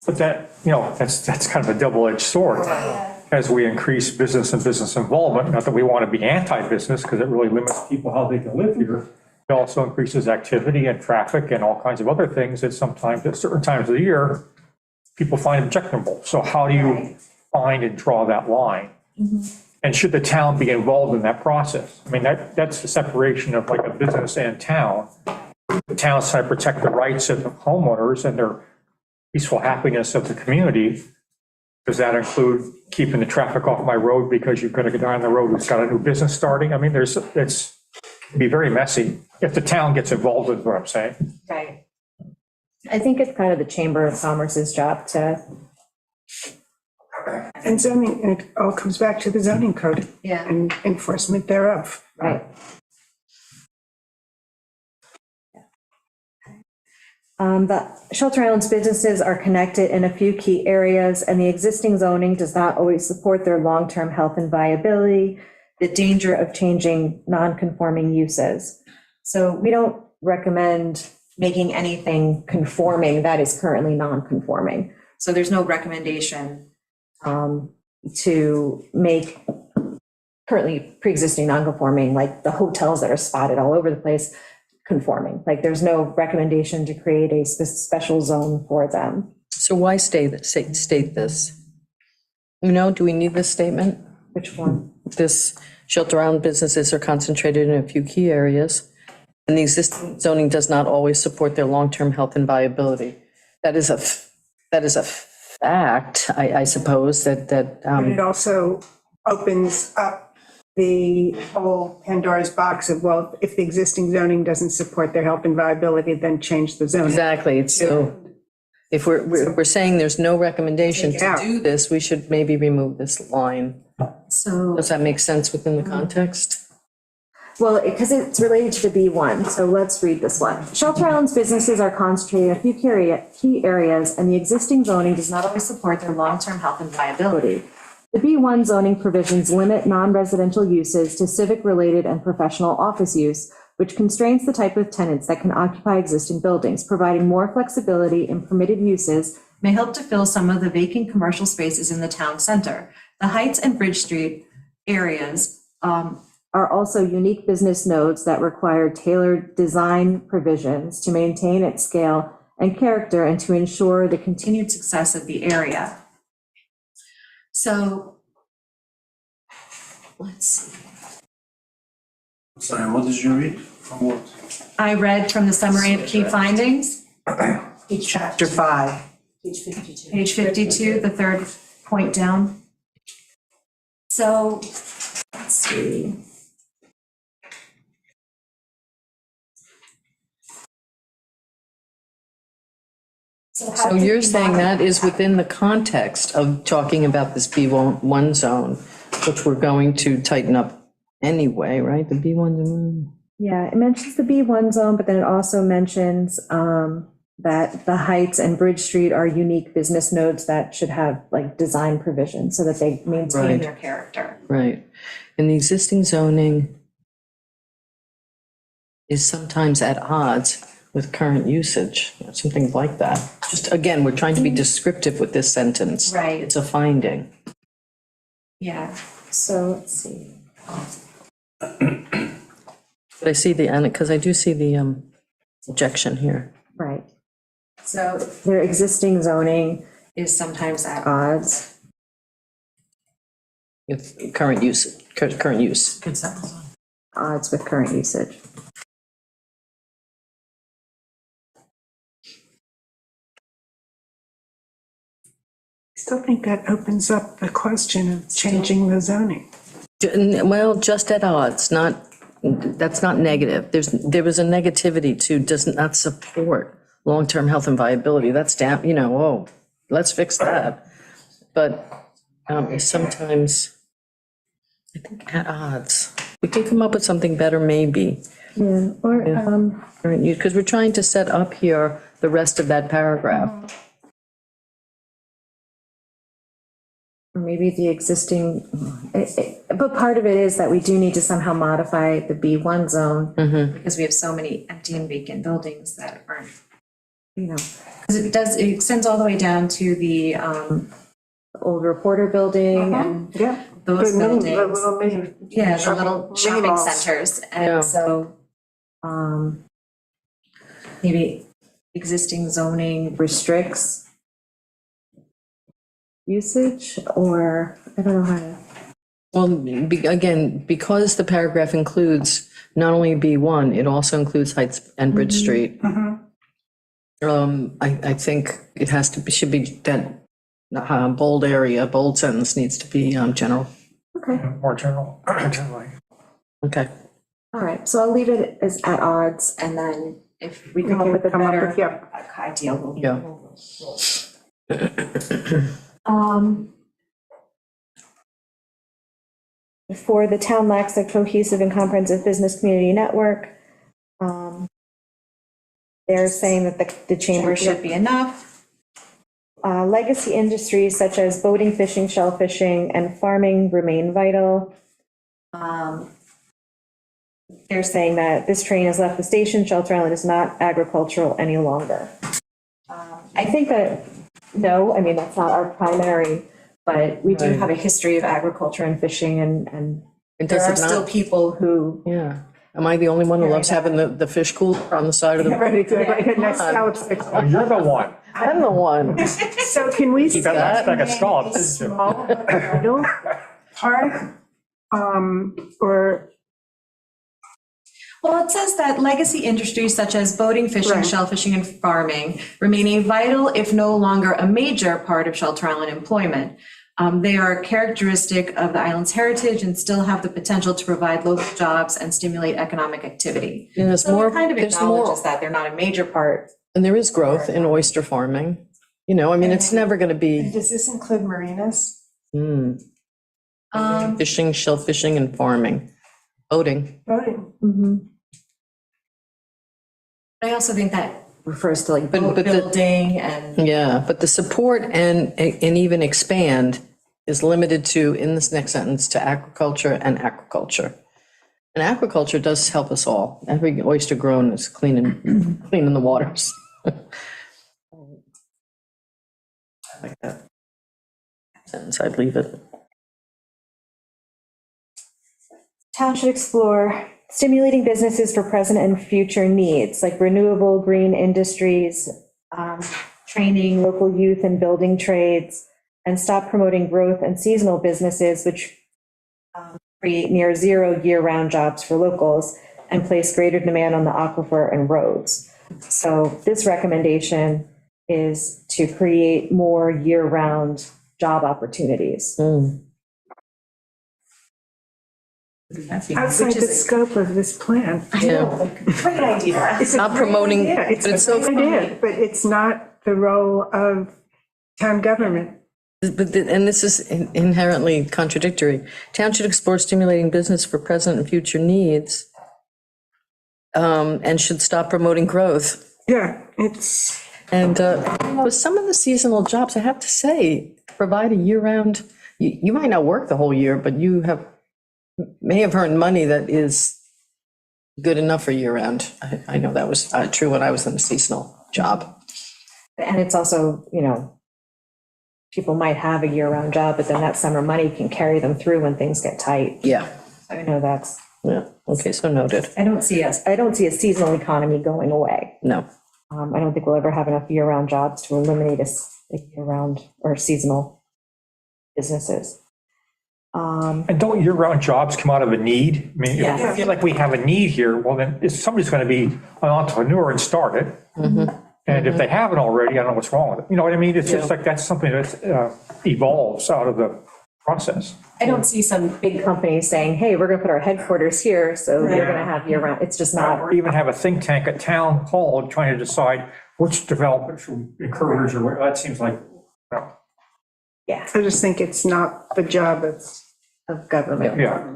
But that, that's kind of a double-edged sword. As we increase business and business involvement, not that we want to be anti-business, because it really limits people how they can live here. It also increases activity and traffic and all kinds of other things that sometimes, at certain times of the year, people find objectionable. So how do you find and draw that line? And should the town be involved in that process? I mean, that's the separation of like a business and town. The town's trying to protect the rights of the homeowners and their peaceful happiness of the community. Does that include keeping the traffic off my road because you've got a guy on the road who's got a new business starting? I mean, it can be very messy if the town gets involved with what I'm saying. Right. I think it's kind of the Chamber of Commerce's job to. And zoning, it all comes back to the zoning code. Yeah. And enforcement thereof. Right. The Shelter Islands businesses are connected in a few key areas, and the existing zoning does not always support their long-term health and viability, the danger of changing non-conforming uses. So we don't recommend making anything conforming that is currently non-conforming. So there's no recommendation to make currently pre-existing non-conforming, like the hotels that are spotted all over the place, conforming. Like there's no recommendation to create a special zone for them. So why state this? Do we need this statement? Which one? This Shelter Island businesses are concentrated in a few key areas, and the existing zoning does not always support their long-term health and viability. That is a fact, I suppose, that. But it also opens up the whole Pandora's box of, well, if the existing zoning doesn't support their health and viability, then change the zoning. Exactly. So if we're saying there's no recommendation Take it out. to do this, we should maybe remove this line. So, Does that make sense within the context? well, because it's related to the B1, so let's read this one. Shelter Islands businesses are concentrated in a few key areas, and the existing zoning does not always support their long-term health and viability. The B1 zoning provisions limit non-residential uses to civic-related and professional office use, which constrains the type of tenants that can occupy existing buildings. Providing more flexibility in permitted uses may help to fill some of the vacant commercial spaces in the town center. The Heights and Bridge Street areas are also unique business nodes that require tailored design provisions to maintain its scale and character and to ensure the continued success of the area. So, let's see. Sorry, what did you read? From what? I read from the summary of key findings, Chapter 5. page 52, the third point down. So, let's see. So you're saying that is within the context of talking about this B1 zone, which we're going to tighten up anyway, right? The B1 zone. Yeah, it mentions the B1 zone, but then it also mentions that the Heights and Bridge Street are unique business nodes that should have like design provisions so that they maintain Right. their character. Right. And the existing zoning is sometimes at odds with current usage, something like that. Just, again, we're trying to be descriptive with this sentence. Right. It's a finding. Yeah, so let's see. But I see because I do see the objection here. Right. So their existing zoning is sometimes at odds with current use, current use. Consensus on. Odds with current usage. I still think that opens up the question of changing the zoning. Well, just at odds, not, that's not negative. There was a negativity to does not support long-term health and viability. That's damn, oh, let's fix that. But sometimes, I think at odds, we can come up with something better maybe. Yeah, or, Because we're trying to set up here the rest of that paragraph. or maybe the existing, but part of it is that we do need to somehow modify the B1 zone. Because we have so many empty and vacant buildings that aren't, You know, because it extends all the way down to the, old reporter building and Yeah. those The mini- buildings. the little mini- Yeah, the little mini shopping malls. centers, Yeah. and so maybe existing zoning. restricts usage, or, I don't know how to. Well, again, because the paragraph includes not only B1, it also includes Heights and Bridge Street. I think it has to be, should be that bold area, bold sentence needs to be general. Okay, More general, generally. Okay. all right, so I'll leave it as at odds, And then if we come up with a Come up better. with, yeah. ideal, we'll. Yeah. For the town lacks a cohesive and comprehensive business community network. They're saying that the chamber should be enough. legacy industries such as boating, fishing, shellfishing, and farming remain vital. They're saying that this train has left the station, Shelter Island is not agricultural any longer. I think that, no, I mean, that's not our primary, but we do Right. have a history of agriculture and fishing, and It there does are it still not, people who. yeah. Am I the only one who loves having the fish cooler on the side of the? Right, exactly. Next now it's fixed. Oh, you're the one. I'm the one. So can we You got that say stack of scallops, a didn't you? small middle park, or, Well, it says that legacy industries such as boating, fishing, Right. shellfishing, and farming remain a vital, if no longer a major part of Shelter Island employment. They are characteristic of the island's heritage and still have the potential to provide local jobs and stimulate economic activity. And there's So more, it kind of there's more, acknowledges that they're not a major part. and there is growth in oyster farming. I mean, it's never going to be does this include marinas? fishing, shellfishing, and farming, boating. Voting. I also think that refers to like But boat the- building and Yeah, but the support and even expand is limited to, in this next sentence, to agriculture and aquaculture. And aquaculture does help us all. Every oyster grown is cleaning the waters. Like that sentence, I'd leave it. town should explore stimulating businesses for present and future needs, like renewable green industries, training local youth and building trades, and stop promoting growth and seasonal businesses, which create near zero year-round jobs for locals and place greater demand on the aquifer and roads. So this recommendation is to create more year-round job opportunities. Outside the scope of this plan. Yeah. great idea. It's a Not great promoting- idea. It's but it's a so great idea, but it's not the role of town government. And this is inherently contradictory. Town should explore stimulating business for present and future needs, and should stop promoting growth. Yeah, it's, And with some of the seasonal jobs, I have to say, provide a year-round, you might not work the whole year, but you may have earned money that is good enough for year-round. I know that was true when I was in a seasonal job. And it's also, people might have a year-round job, but then that summer money can carry them through when things get tight. Yeah, I know that's, yeah, okay, so noted. I don't see a seasonal economy going away. No, I don't think we'll ever have enough year-round jobs to eliminate a year-round or seasonal businesses. And don't year-round jobs come out of a need? I mean, if Yes. you feel like we have a need here, well, then somebody's going to be an entrepreneur and start it. And if they haven't already, I don't know what's wrong with it. You know what I mean? It's just like, that's something that evolves out of the process. I don't see some big companies saying, hey, we're gonna put our headquarters here, so you're gonna have year round, it's just not. Or even have a think tank at town hall trying to decide which development should encourage or what, that seems like, no. I just think it's not the job of government. Yeah.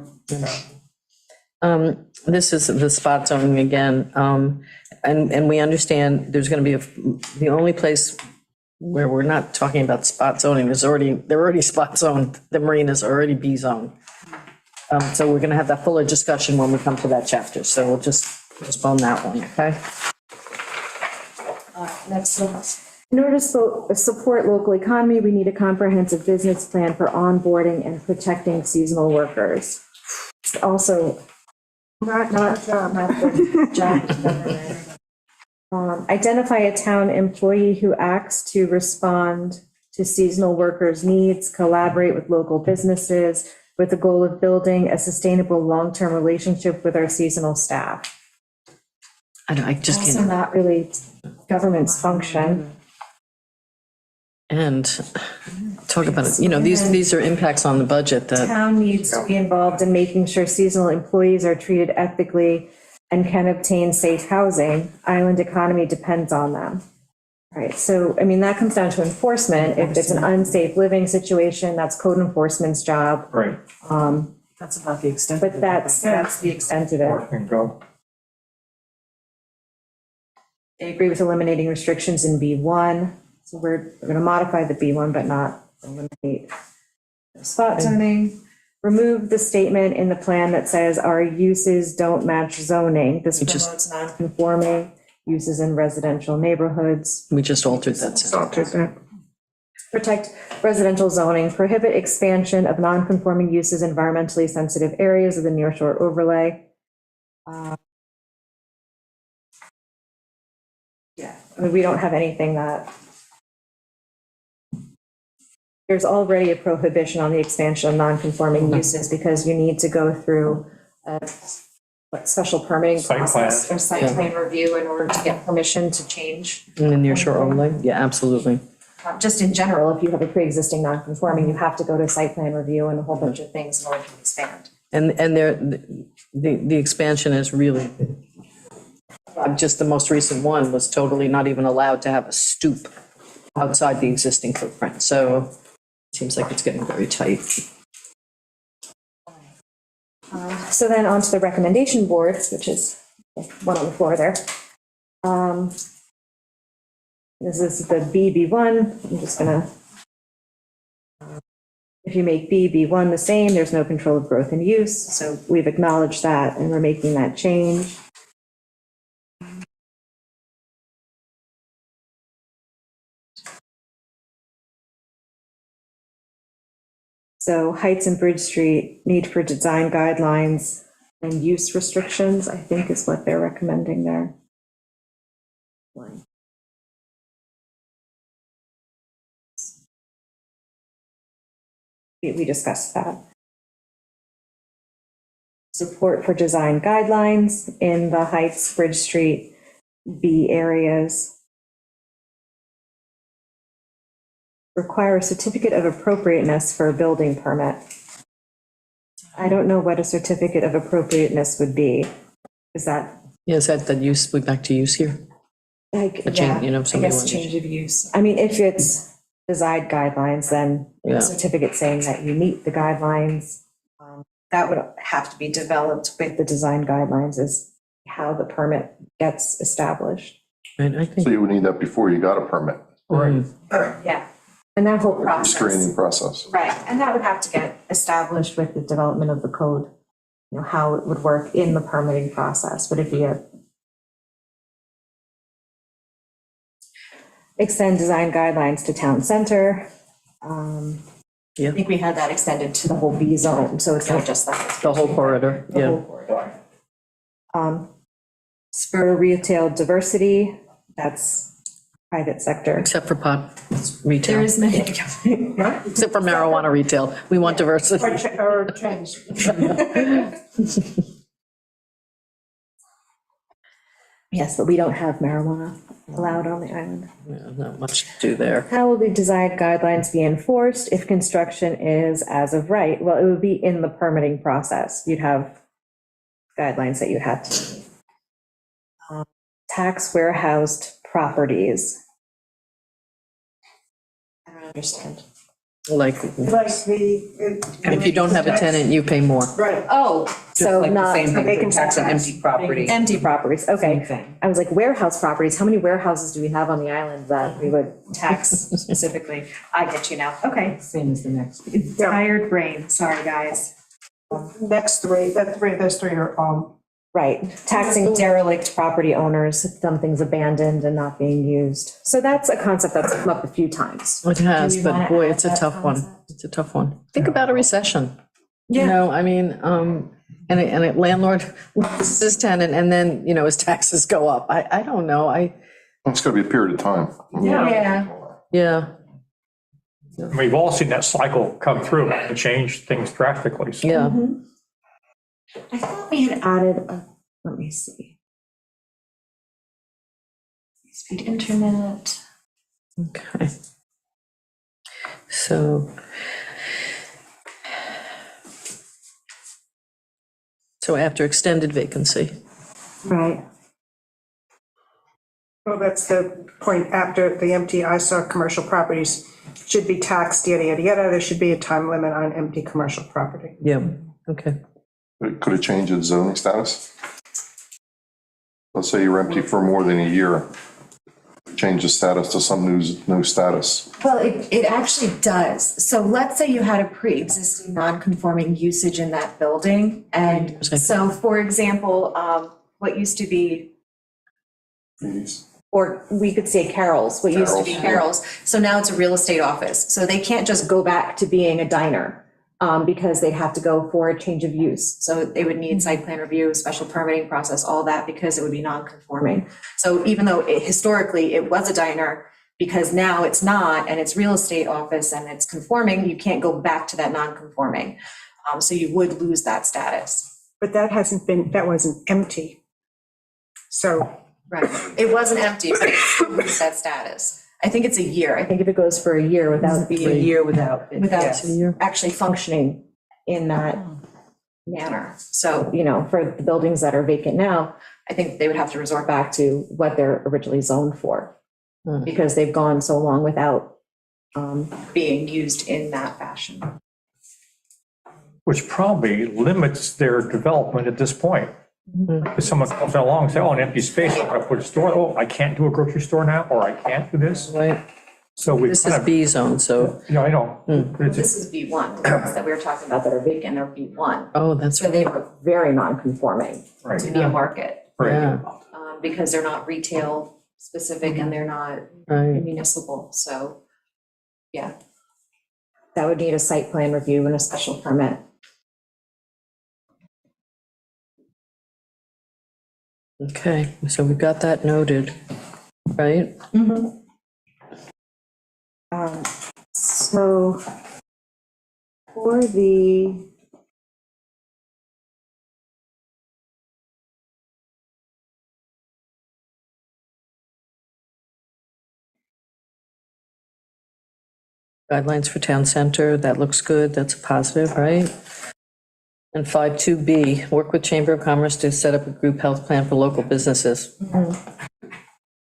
This is the spot zoning again, and we understand there's going to be the only place where we're not talking about spot zoning, they're already spot zoned, the marina's already B zone. So we're going to have that fuller discussion when we come to that chapter, so we'll just postpone that one, okay? Next one. In order to support local economy, we need a comprehensive business plan for onboarding and protecting seasonal workers. Also, not the job. Identify a town employee who acts to respond to seasonal workers' needs, collaborate with local businesses with the goal of building a sustainable long-term relationship with our seasonal staff. I just Also can't, not really government's function. and talk about it, these are impacts on the budget that, Town needs to be involved in making sure seasonal employees are treated ethically and can obtain safe housing. Island economy depends on them. Right, so, I mean, that comes down to enforcement. If it's an unsafe living situation, that's code enforcement's job. Right. That's about the extent. of But it. that's the extent of it. And go. I agree with eliminating restrictions in B1. So we're going to modify the B1, but not eliminate spot zoning. Remove the statement in the plan that says our uses don't match zoning. This promotes non-conforming uses in residential neighborhoods. we just altered that sentence. Protect residential zoning, prohibit expansion of non-conforming uses, environmentally sensitive areas of the nearshore overlay. Yeah, I mean, we don't have anything that. There's already a prohibition on the expansion of non-conforming uses because you need to go through a special permitting Site process plan. or site plan review in order to get permission to change. In the nearshore overlay, yeah, absolutely. Just in general, if you have a pre-existing non-conforming, you have to go to site plan review and a whole bunch of things in order to expand. And the expansion is really, just the most recent one was totally not even allowed to have a stoop outside the existing footprint, so it seems like it's getting very tight. So then on to the recommendation board, which is one on the floor there. This is the BB1. I'm just gonna, if you make BB1 the same, there's no control of growth and use. So we've acknowledged that and we're making that change. So Heights and Bridge Street, need for design guidelines and use restrictions, I think is what they're recommending there. We discussed that. Support for design guidelines in the Heights, Bridge Street, B areas. Require a certificate of appropriateness for a building permit. I don't know what a certificate of appropriateness would be. Is that? Yeah, is that use, we back to use here? Like, A change, yeah, I somebody guess wanted- change of use. I mean, if it's design guidelines, then Yeah. a certificate saying that you meet the guidelines, that would have to be developed with the design guidelines is how the permit gets established. Right, I think. So you would need that before you got a permit, Right. Yeah, and that whole process. screening process. Right, and that would have to get established with the development of the code, how it would work in the permitting process, but if you extend design guidelines to town center. Yeah. I think we had that extended to the whole B zone, so it's not just that. The whole corridor, The yeah. whole corridor. Spur retail diversity, that's private sector. Except for pot retail. There is many. Except for marijuana retail. We want diversity. Or change. Yes, but we don't have marijuana allowed on the island. Yeah, not much to do there. How will the desired guidelines be enforced if construction is as of right? Well, it would be in the permitting process. You'd have guidelines that you had to. Tax warehoused properties. I don't understand. Like, Like the. if you don't have a tenant, you pay more. Right. Oh, so Like the not same thing vacant for tax on setbacks. empty property. empty properties, Same okay. thing. I was like, warehouse properties, how many warehouses do we have on the island that we would tax specifically? I get you now, okay. Same as the next. Tired brain, sorry, guys. Next three, those three are, Right, taxing derelict property owners, if something's abandoned and not being used. So that's a concept that's come up a few times. It has, Do we but wanna boy, add it's a that tough one. concept? It's a tough one. Think about a recession. You Yeah. know, I mean, and a landlord loses his tenant and then, you know, his taxes go up. I don't know. It's gotta be a period of time. Yeah. Yeah. We've all seen that cycle come through and change things drastically. So Yeah. I thought we had added, let me see. Speed internet. Okay. So. So after extended vacancy. Right. well, that's the point after the empty eyesore commercial properties should be taxed, yada, yada, yada. There should be a time limit on empty commercial property. Yeah, okay. Could it change its zoning status? Let's say you're empty for more than a year, change the status to some new status. Well, it actually does. So let's say you had a pre-existing non-conforming usage in that building. And so, for example, what used to be, or we could say Carol's, what used to be Carol's. So now it's a real estate office. So they can't just go back to being a diner because they'd have to go for a change of use. So they would need site plan review, special permitting process, all that, because it would be non-conforming. So even though historically it was a diner, because now it's not, and it's real estate office and it's conforming, you can't go back to that non-conforming. So you would lose that status. But that wasn't empty. So, Right. It wasn't empty, but it still lose that status. I think it's a year. I I think if it goes for a year without A being, year without. Without- yes. actually functioning in that manner. So, you know, for the buildings that are vacant now, I think they would have to resort back to what they're originally zoned for. Hmm. Because they've gone so long without, being used in that fashion. which probably limits their development at this point. If someone comes along and says, oh, an empty space, I'm gonna put a store, oh, I can't do a grocery store now, or I can't do this. Right, So we this kind is of, B zone, so, you know, I know. This is B1, the ones that we were talking about that are vacant, they're B1. oh, that's So they were very non-conforming. Right, to be a market, right. yeah, because they're not retail specific and they're not right. municipal, so, yeah. That would need a site plan review and a special permit. Okay, so we've got that noted, right? So for the Guidelines for town center, that looks good, that's a positive, right? And 5.2B, work with Chamber of Commerce to set up a group health plan for local businesses.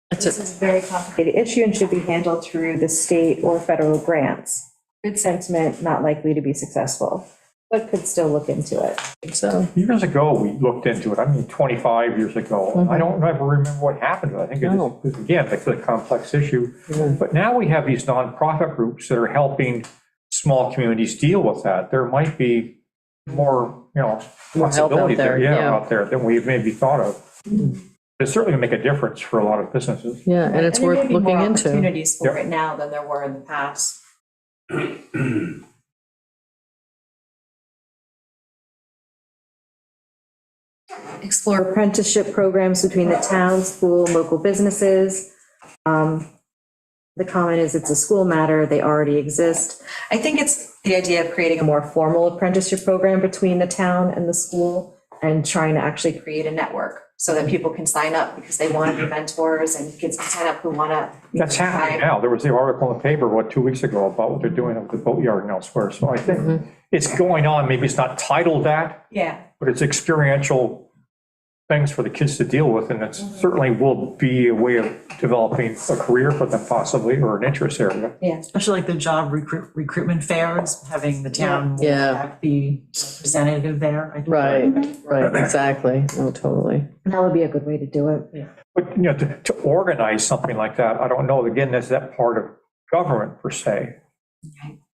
That's This it, is a very complicated issue and should be handled through the state or federal grants. Good sentiment, not likely to be successful, but could still look into it. so, Years ago, we looked into it, I mean, 25 years ago. I don't ever remember what happened. I think No. it's, again, it's a complex issue. But now we have these nonprofit groups that are helping small communities deal with that. There might be more, you know, More help out possibilities there, yeah. out there than we've maybe thought of. It's certainly gonna make a difference for a lot of businesses. yeah, and it's there may worth be more looking into. opportunities for Yep. it now than there were in the past. Explore apprenticeship programs between the town, school, local businesses. The comment is it's a school matter, they already exist. I think it's the idea of creating a more formal apprenticeship program between the town and the school and trying to actually create a network so that people can sign up because they want to be mentors and kids can sign up who want to. That's happening now. There was the article in the paper, 2 weeks ago about what they're doing at the boatyard and elsewhere. So I think it's going on. Maybe it's not titled that, Yeah. but it's experiential things for the kids to deal with, and it certainly will be a way of developing a career for them possibly, or an interest area. Especially like the job recruitment fairs, having the town Yeah. be representative there. I think. Right, exactly. No, totally. That would be a good way to do it. But, to organize something like that, I don't know, again, is that part of government per se?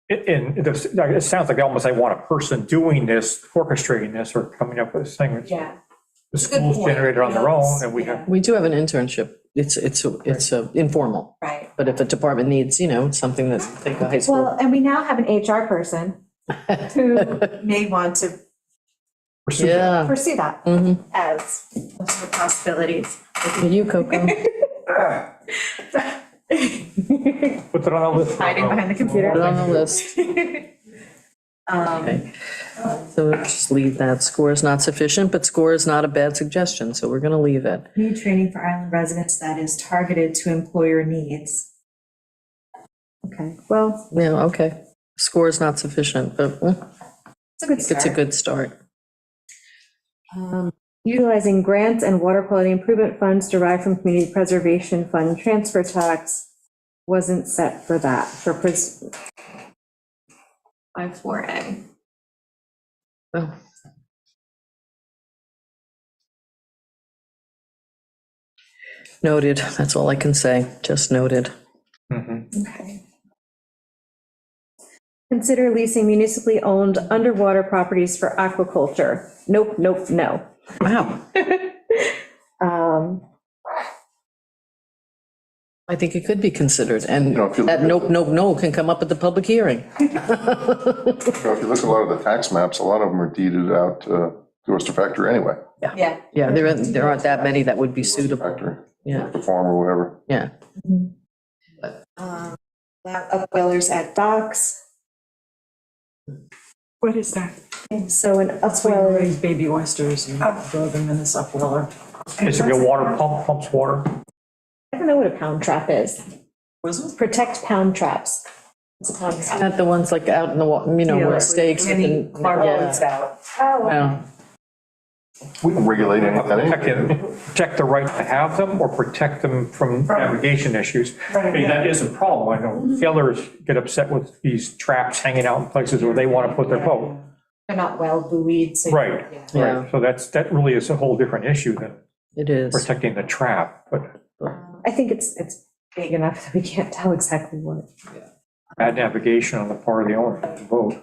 It sounds like almost they want a person doing this, orchestrating this, or coming up with this thing. Yeah. The schools generate it on their own, and we have, We do have an internship. It's informal. Right. But if a department needs, something that, like a high school. Well, and we now have an HR person who may want to pursue that. Yeah. pursue that Mhm. as one of the possibilities. You, Coco. Put it on a list. Hiding behind the computer. Put it on the list. Okay. So we'll just leave that. Score is not sufficient, but score is not a bad suggestion, so we're going to leave it. New training for island residents that is targeted to employer needs. Okay, well, Yeah, okay. Score is not sufficient, but it's a good it's a start. good start. Utilizing grants and water quality improvement funds derived from community preservation fund transfer tax wasn't set for that, for 5.4A. Oh. Noted. That's all I can say. Just noted. Okay. Consider leasing municipally owned underwater properties for aquaculture. Nope, nope, no. Wow. Um, I think it could be considered, and If you that look at- no can come up at the public hearing. If you look at a lot of the tax maps, a lot of them are deeded out to Oyster Factory anyway. yeah. Yeah, there aren't that many that would be suitable. Factory, Yeah, the farm or whatever. yeah. Allow upwellers at docks. What is that? So an That's where you upweller, raise baby oysters and grow them in this upweller. Basically, a water pump pumps water. I don't know what a pound trap is. Was it? Protect pound traps. It's a pound trap. Not the ones like out in the, where stakes. with Any the- carloads out. Oh, Yeah. We can regulate anything anyway. Protect the right to have them, or protect them from navigation issues. I mean, that is a problem. I know sailors get upset with these traps hanging out in places where they want to put their boat. they're not well buoyed, so. Right, Yeah. right. So that really is a whole different issue than It is. protecting the trap, but I think it's big enough that we can't tell exactly what. bad navigation on the part of the owner of the boat.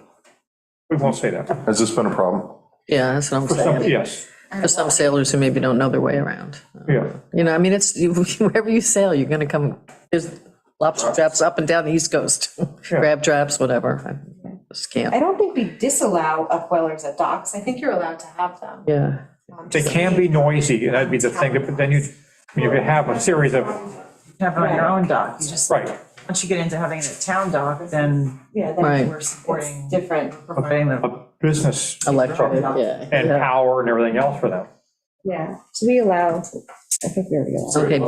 We won't say that. Has this been a problem? Yeah, that's what I'm For some, saying. yes, For some sailors who maybe don't know their way around. yeah. I mean, it's, wherever you sail, you're gonna come, there's lobster traps up and down the East Coast, crab traps, whatever. I just I can't, don't think we disallow upwellers at docks. I think you're allowed to have them. yeah. They can be noisy, and that'd be the thing, but then you have a series of, Have it on your own dock. You just, right, once you get into having it at town dock, then Yeah, then Right. we're supporting, different. providing the. a business. Electric, yeah. And yeah. power and everything else for them. Yeah, so we allow, I think we already allow. Okay,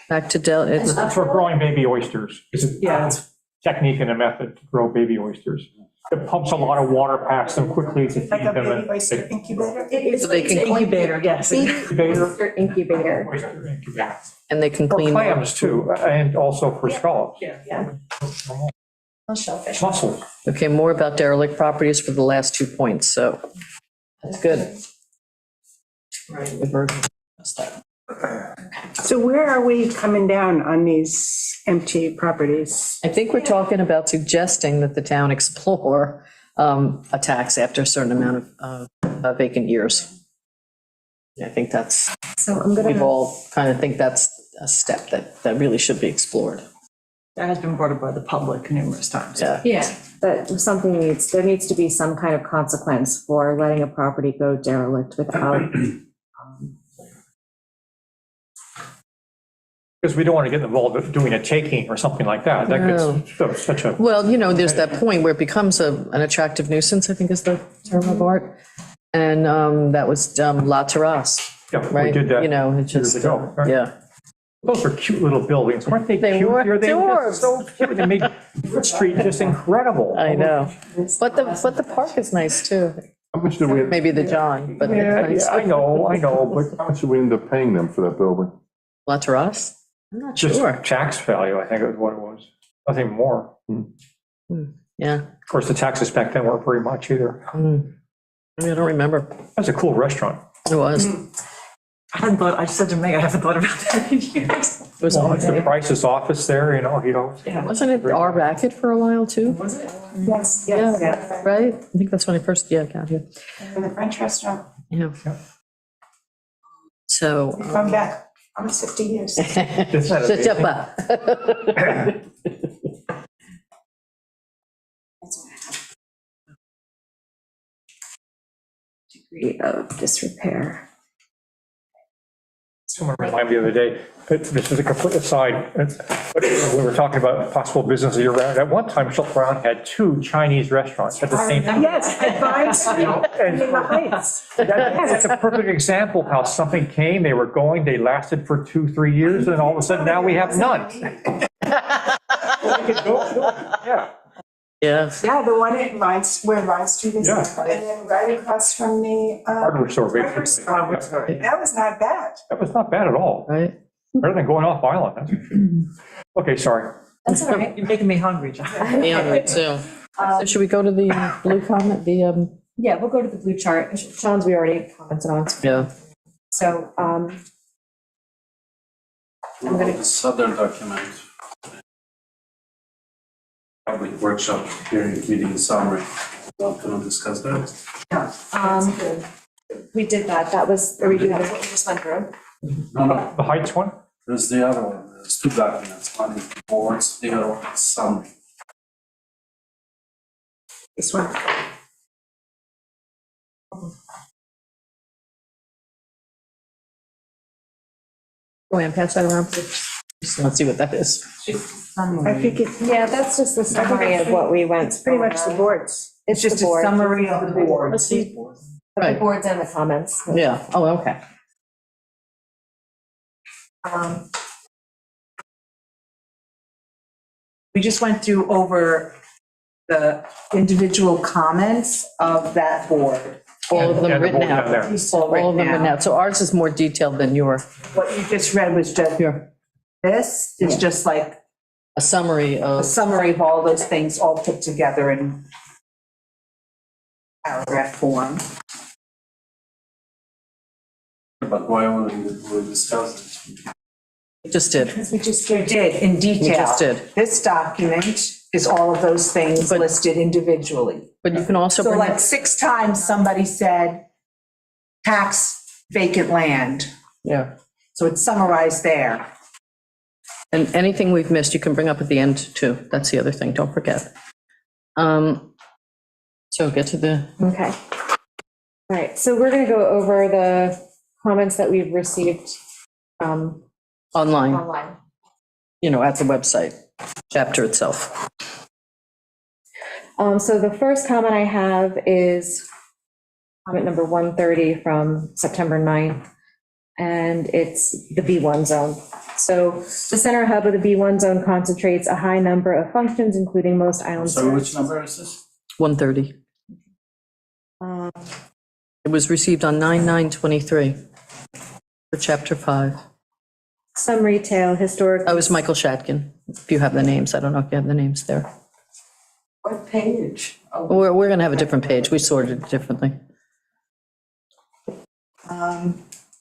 back to it's, It's for growing baby oysters. It's a Yeah, it's technique and a method to grow baby oysters. It pumps a lot of water past them quickly to feed Like a them. baby and oyster incubator? so they can, incubator, yes. Oyster incubator. Oyster incubator. and they can For clean. clams too, and also for scallops. Yeah. Shellfish. Mussels. Okay, more about derelict properties for the last 2 points, so that's good. So where are we coming down on these empty properties? I think we're talking about suggesting that the town explore a tax after a certain amount of vacant years. I think that's, So I'm we've gonna, all kind of think that's a step that really should be explored. That has been brought up by the public numerous times. Yeah. yeah, but there needs to be some kind of consequence for letting a property go derelict without. Because we don't want to get involved with doing a taking or something like that. That gets such a, Well, you know, there's that point where it becomes an attractive nuisance, I think is the term of art. And that was La Terrace, yeah, we right? did that You know, it years just, ago. right? yeah. Those were cute little buildings, weren't they They cute? were They were adorable. just so cute. They made Wood Street just incredible. I know. But the park is nice too. How much did we, Maybe the John, but yeah, it's I nice. know, but how much did we end up paying them for that building? La Terrace? I'm not Just sure. tax value, I think is what it was. Nothing more. Yeah. Of course, the taxes back then weren't very much either. I don't remember. That's a cool restaurant. It was. I hadn't thought, I said to Meg, I haven't thought about that in years. It was Well, it's the okay. Price's office there, you know. Wasn't it our racket for a while too? Was it? Yes, Yeah, yes. right? I think that's when I first, got here. In the French restaurant, Yeah. So. come back, almost 50 years. Isn't that Shut up. Degree of disrepair. Someone reminded me the other day, this is a complete aside, but we were talking about possible business year-round. At one time, Shelter Island had 2 Chinese restaurants at the same time. Yes, at Vine Street, And in the Heights. that's a perfect example of how something came, they were going, they lasted for 2-3 years, and all of a sudden now we have none. Yeah. Yeah. Yeah, the one at Vine, where Vine Street is, Yeah. and then right across from the. Hardware store, hardware basically. store. That was not bad. That was not bad at all. Right? Better than going off island, that's for sure. Okay, sorry. That's all right. You're making me hungry, John. Yeah, me too. So should we go to the blue comment, Yeah, we'll go to the blue chart. Sean's we already commented on. yeah. So, The southern document. Public workshop, hearing, meeting summary. Want to discuss that? we did that. That was, or we do that, what we just went through. No, The Heights one? there's the other one. There's 2 documents. One is boards, the other one is summary. This one. Go ahead, pass that around, please. Just Let's see what that is. I think it, Yeah, that's just the summary of what we went. it's pretty much the boards. It's Just the a board. summary of the board. Let's see. The Right. boards and the comments. Yeah, oh, okay. We just went through over the individual comments of that board. All of them And the written board down out. there. All of them written out. So ours is more detailed than your, What you just read was just, your, this is just like a summary a of, summary of all those things all put together in paragraph form. But why wouldn't we discuss it? we just did. We just did in detail. just did. This document is all of those things But- listed individually. But you can also So bring, like 6 times somebody said tax vacant land. yeah. So it's summarized there. And anything we've missed, you can bring up at the end too. That's the other thing, don't forget. So get to the, Okay. All right, so we're gonna go over the comments that we've received online, online. at the website, chapter itself. So the first comment I have is comment number 130 from September 9th, and it's the B1 zone. So the center hub of the B1 zone concentrates a high number of functions, including most island So which services. number is this? 130. Um, It was received on 9/9/23 for chapter 5. Some retail, historic. That was Michael Shatkin, if you have the names. I don't know if you have the names there. What page? We're going to have a different page. We sorted it differently.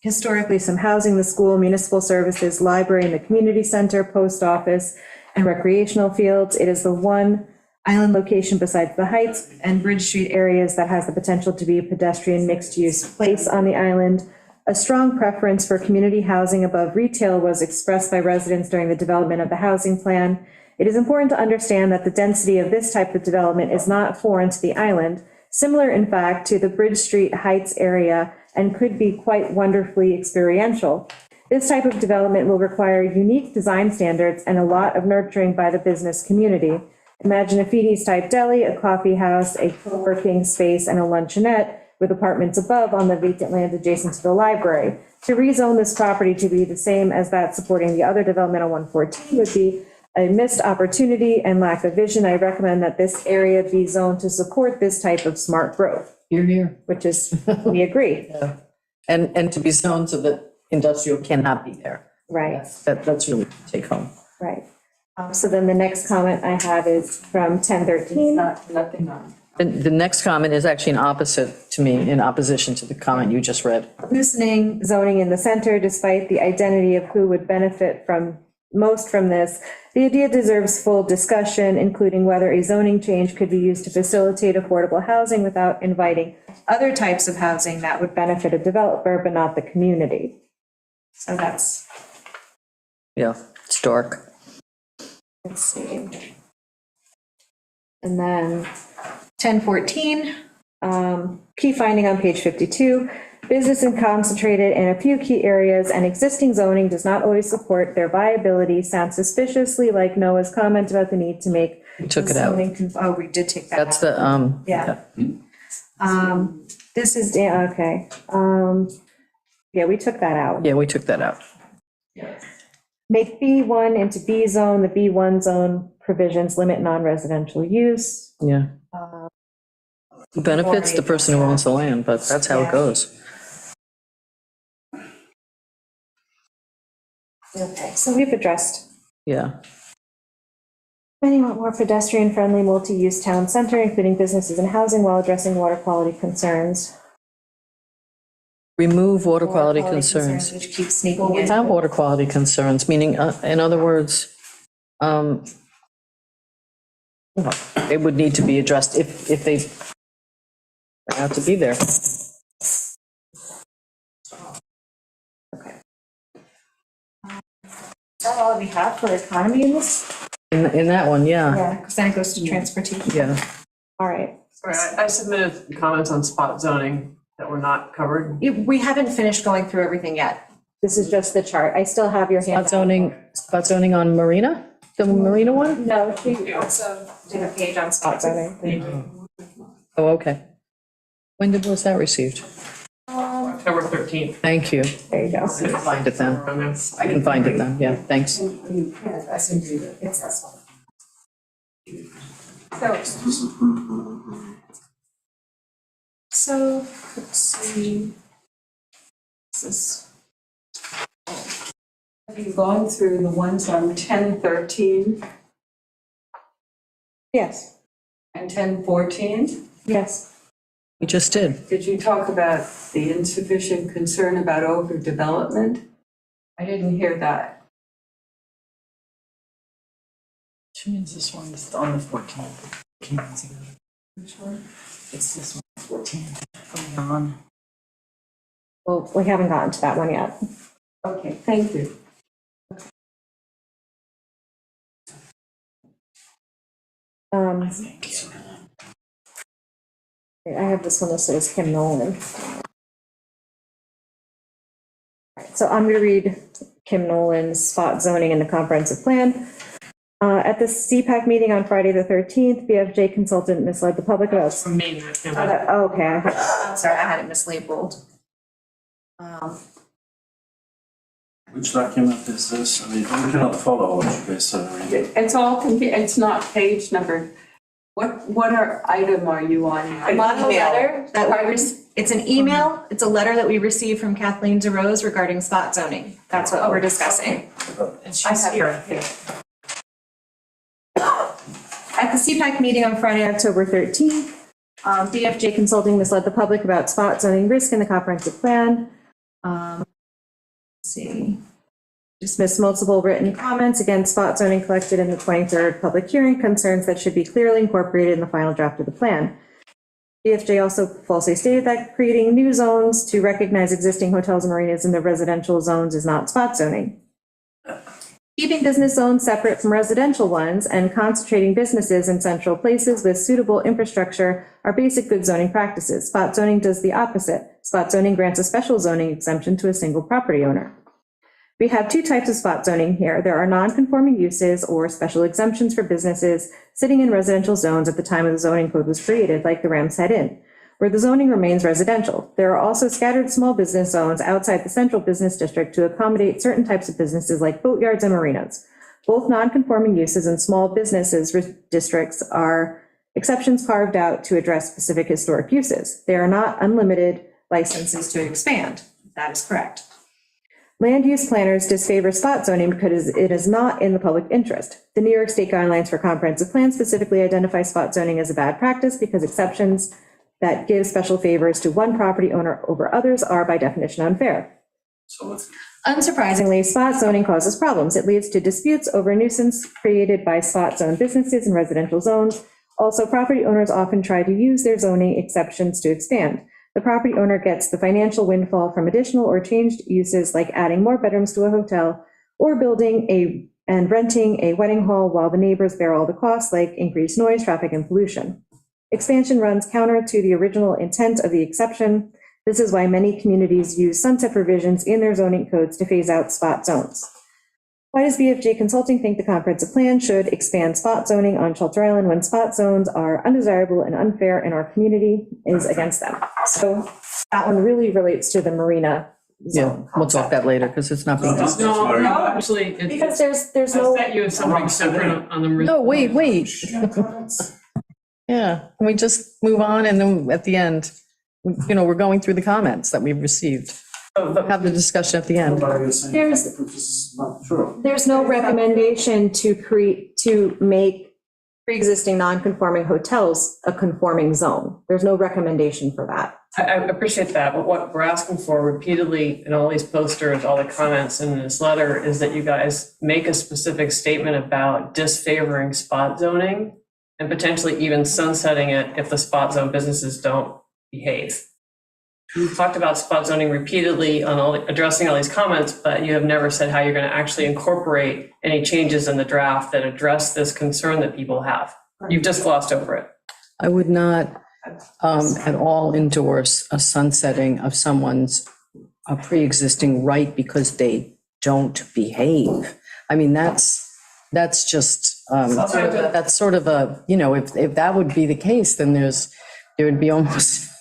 Historically, some housing, the school, municipal services, library, and the community center, post office, and recreational fields. It is the one island location besides the Heights and Bridge Street areas that has the potential to be a pedestrian mixed-use place on the island. A strong preference for community housing above retail was expressed by residents during the development of the housing plan. It is important to understand that the density of this type of development is not foreign to the island, similar in fact to the Bridge Street Heights area, and could be quite wonderfully experiential. This type of development will require unique design standards and a lot of nurturing by the business community. Imagine a Feedy's-type deli, a coffee house, a co-working space, and a luncheonette with apartments above on the vacant land adjacent to the library. To rezone this property to be the same as that supporting the other development on 114 would be a missed opportunity and lack of vision. I recommend that this area be zoned to support this type of smart growth, Here, here. which is, we agree, And to be zoned so that industrial cannot be there. right? That's really take home. Right. So then the next comment I have is from 1013. Nothing on. The next comment is actually an opposite to me, in opposition to the comment you just read. Loosening zoning in the center, despite the identity of who would benefit from most from this. The idea deserves full discussion, including whether a zoning change could be used to facilitate affordable housing without inviting other types of housing that would benefit a developer, but not the community. So that's, Yeah, it's dark. let's see. And then 1014, key finding on page 52, business is concentrated in a few key areas and existing zoning does not always support their viability. Sounds suspiciously like Noah's comment about the need to make. We took it out. zoning oh, we did take that out. That's the, Yeah. This is, yeah, okay. Yeah, we took that out. yeah, we took that out. Make B1 into B zone, the B1 zone provisions limit non-residential use. Yeah. Who benefits? The person who owns the land, but that's how it goes. Okay, so we've addressed. Yeah. Many want more pedestrian-friendly, multi-use town center, including businesses and housing, while addressing water quality concerns. Remove water quality concerns. Which keep sneaking We in. have water quality concerns, meaning, in other words, they would need to be addressed if they have to be there. Is that all we have for economy in this? In that one, yeah, Yeah, because then it goes to transportation. yeah. All right. Sorry, I submitted comments on spot zoning that were not covered. We haven't finished going through everything yet. This is just the chart. I still have your hand. Spot zoning on Marina? The Marina one? No, she also did a page on spot zoning. Oh, okay. When was that received? October 13th. Thank you. There you go. I can find it then. I can find it then, yeah, thanks. It's this one. So, let's see. Have you gone through the ones on 1013 Yes, and 1014? yes. We just did. Did you talk about the insufficient concern about overdevelopment? I didn't hear that. Which means this one is on the 14th. Which one? It's this one, 14th, going on. Well, we haven't gotten to that one yet. Okay, thank you. I have this one that says Kim Nolan. So I'm going to read Kim Nolan's spot zoning in the comprehensive plan. At the CPAC meeting on Friday, the 13th, BFJ consultant misled the public about. From me, that came out. Okay. I'm sorry, I had it mislabeled. Which document is this? I mean, we cannot follow what you guys are reading. It's all, it's not page numbered. What item are you on? I'm on a letter that it's an email, it's a letter that we received from Kathleen DeRose regarding spot zoning. That's what we're discussing. And she's here, I think. At the CPAC meeting on Friday, October 13th, BFJ Consulting misled the public about spot zoning risk in the comprehensive plan. Let's see. Dismissed multiple written comments against spot zoning collected in the 23rd public hearing, concerns that should be clearly incorporated in the final draft of the plan. BFJ also falsely stated that creating new zones to recognize existing hotels and marinas in the residential zones is not spot zoning. Keeping business zones separate from residential ones and concentrating businesses in central places with suitable infrastructure are basic good zoning practices. Spot zoning does the opposite. Spot zoning grants a special zoning exemption to a single property owner. We have two types of spot zoning here. There are non-conforming uses or special exemptions for businesses sitting in residential zones at the time of the zoning code was created, like the Ram's Head Inn, where the zoning remains residential. There are also scattered small business zones outside the central business district to accommodate certain types of businesses like boatyards and marinas. Both non-conforming uses and small businesses districts are exceptions carved out to address specific historic uses. They are not unlimited licenses to expand. That is correct. Land use planners disfavor spot zoning because it is not in the public interest. The New York State guidelines for comprehensive plans specifically identify spot zoning as a bad practice because exceptions that give special favors to one property owner over others are by definition unfair. So let's, Unsurprisingly, spot zoning causes problems. It leads to disputes over a nuisance created by spot zone businesses in residential zones. Also, property owners often try to use their zoning exceptions to expand. The property owner gets the financial windfall from additional or changed uses like adding more bedrooms to a hotel or building and renting a wedding hall while the neighbors bear all the costs like increased noise, traffic, and pollution. Expansion runs counter to the original intent of the exception. This is why many communities use sunset provisions in their zoning codes to phase out spot zones. Why does BFG Consulting think the comprehensive plan should expand spot zoning on Shelter Island when spot zones are undesirable and unfair and our community is against them? So that one really relates to the marina Yeah, zone. we'll talk that later because it's not being discussed. No, actually, Because it's, there's I no, bet you something separate on the. No, wait. Yeah, can we just move on and then at the end, we're going through the comments that we've received. Have the discussion at the end. There's- this is not true. there's no recommendation to make pre-existing non-conforming hotels a conforming zone. There's no recommendation for that. I appreciate that, but what we're asking for repeatedly in all these posters, all the comments in this letter is that you guys make a specific statement about disfavoring spot zoning and potentially even sunsetting it if the spot zone businesses don't behave. You've talked about spot zoning repeatedly on addressing all these comments, but you have never said how you're going to actually incorporate any changes in the draft that address this concern that people have. You've just glossed over it. I would not at all endorse a sunsetting of someone's pre-existing right because they don't behave. I mean, that's just, that's sort of a, if that would be the case, then there would be almost.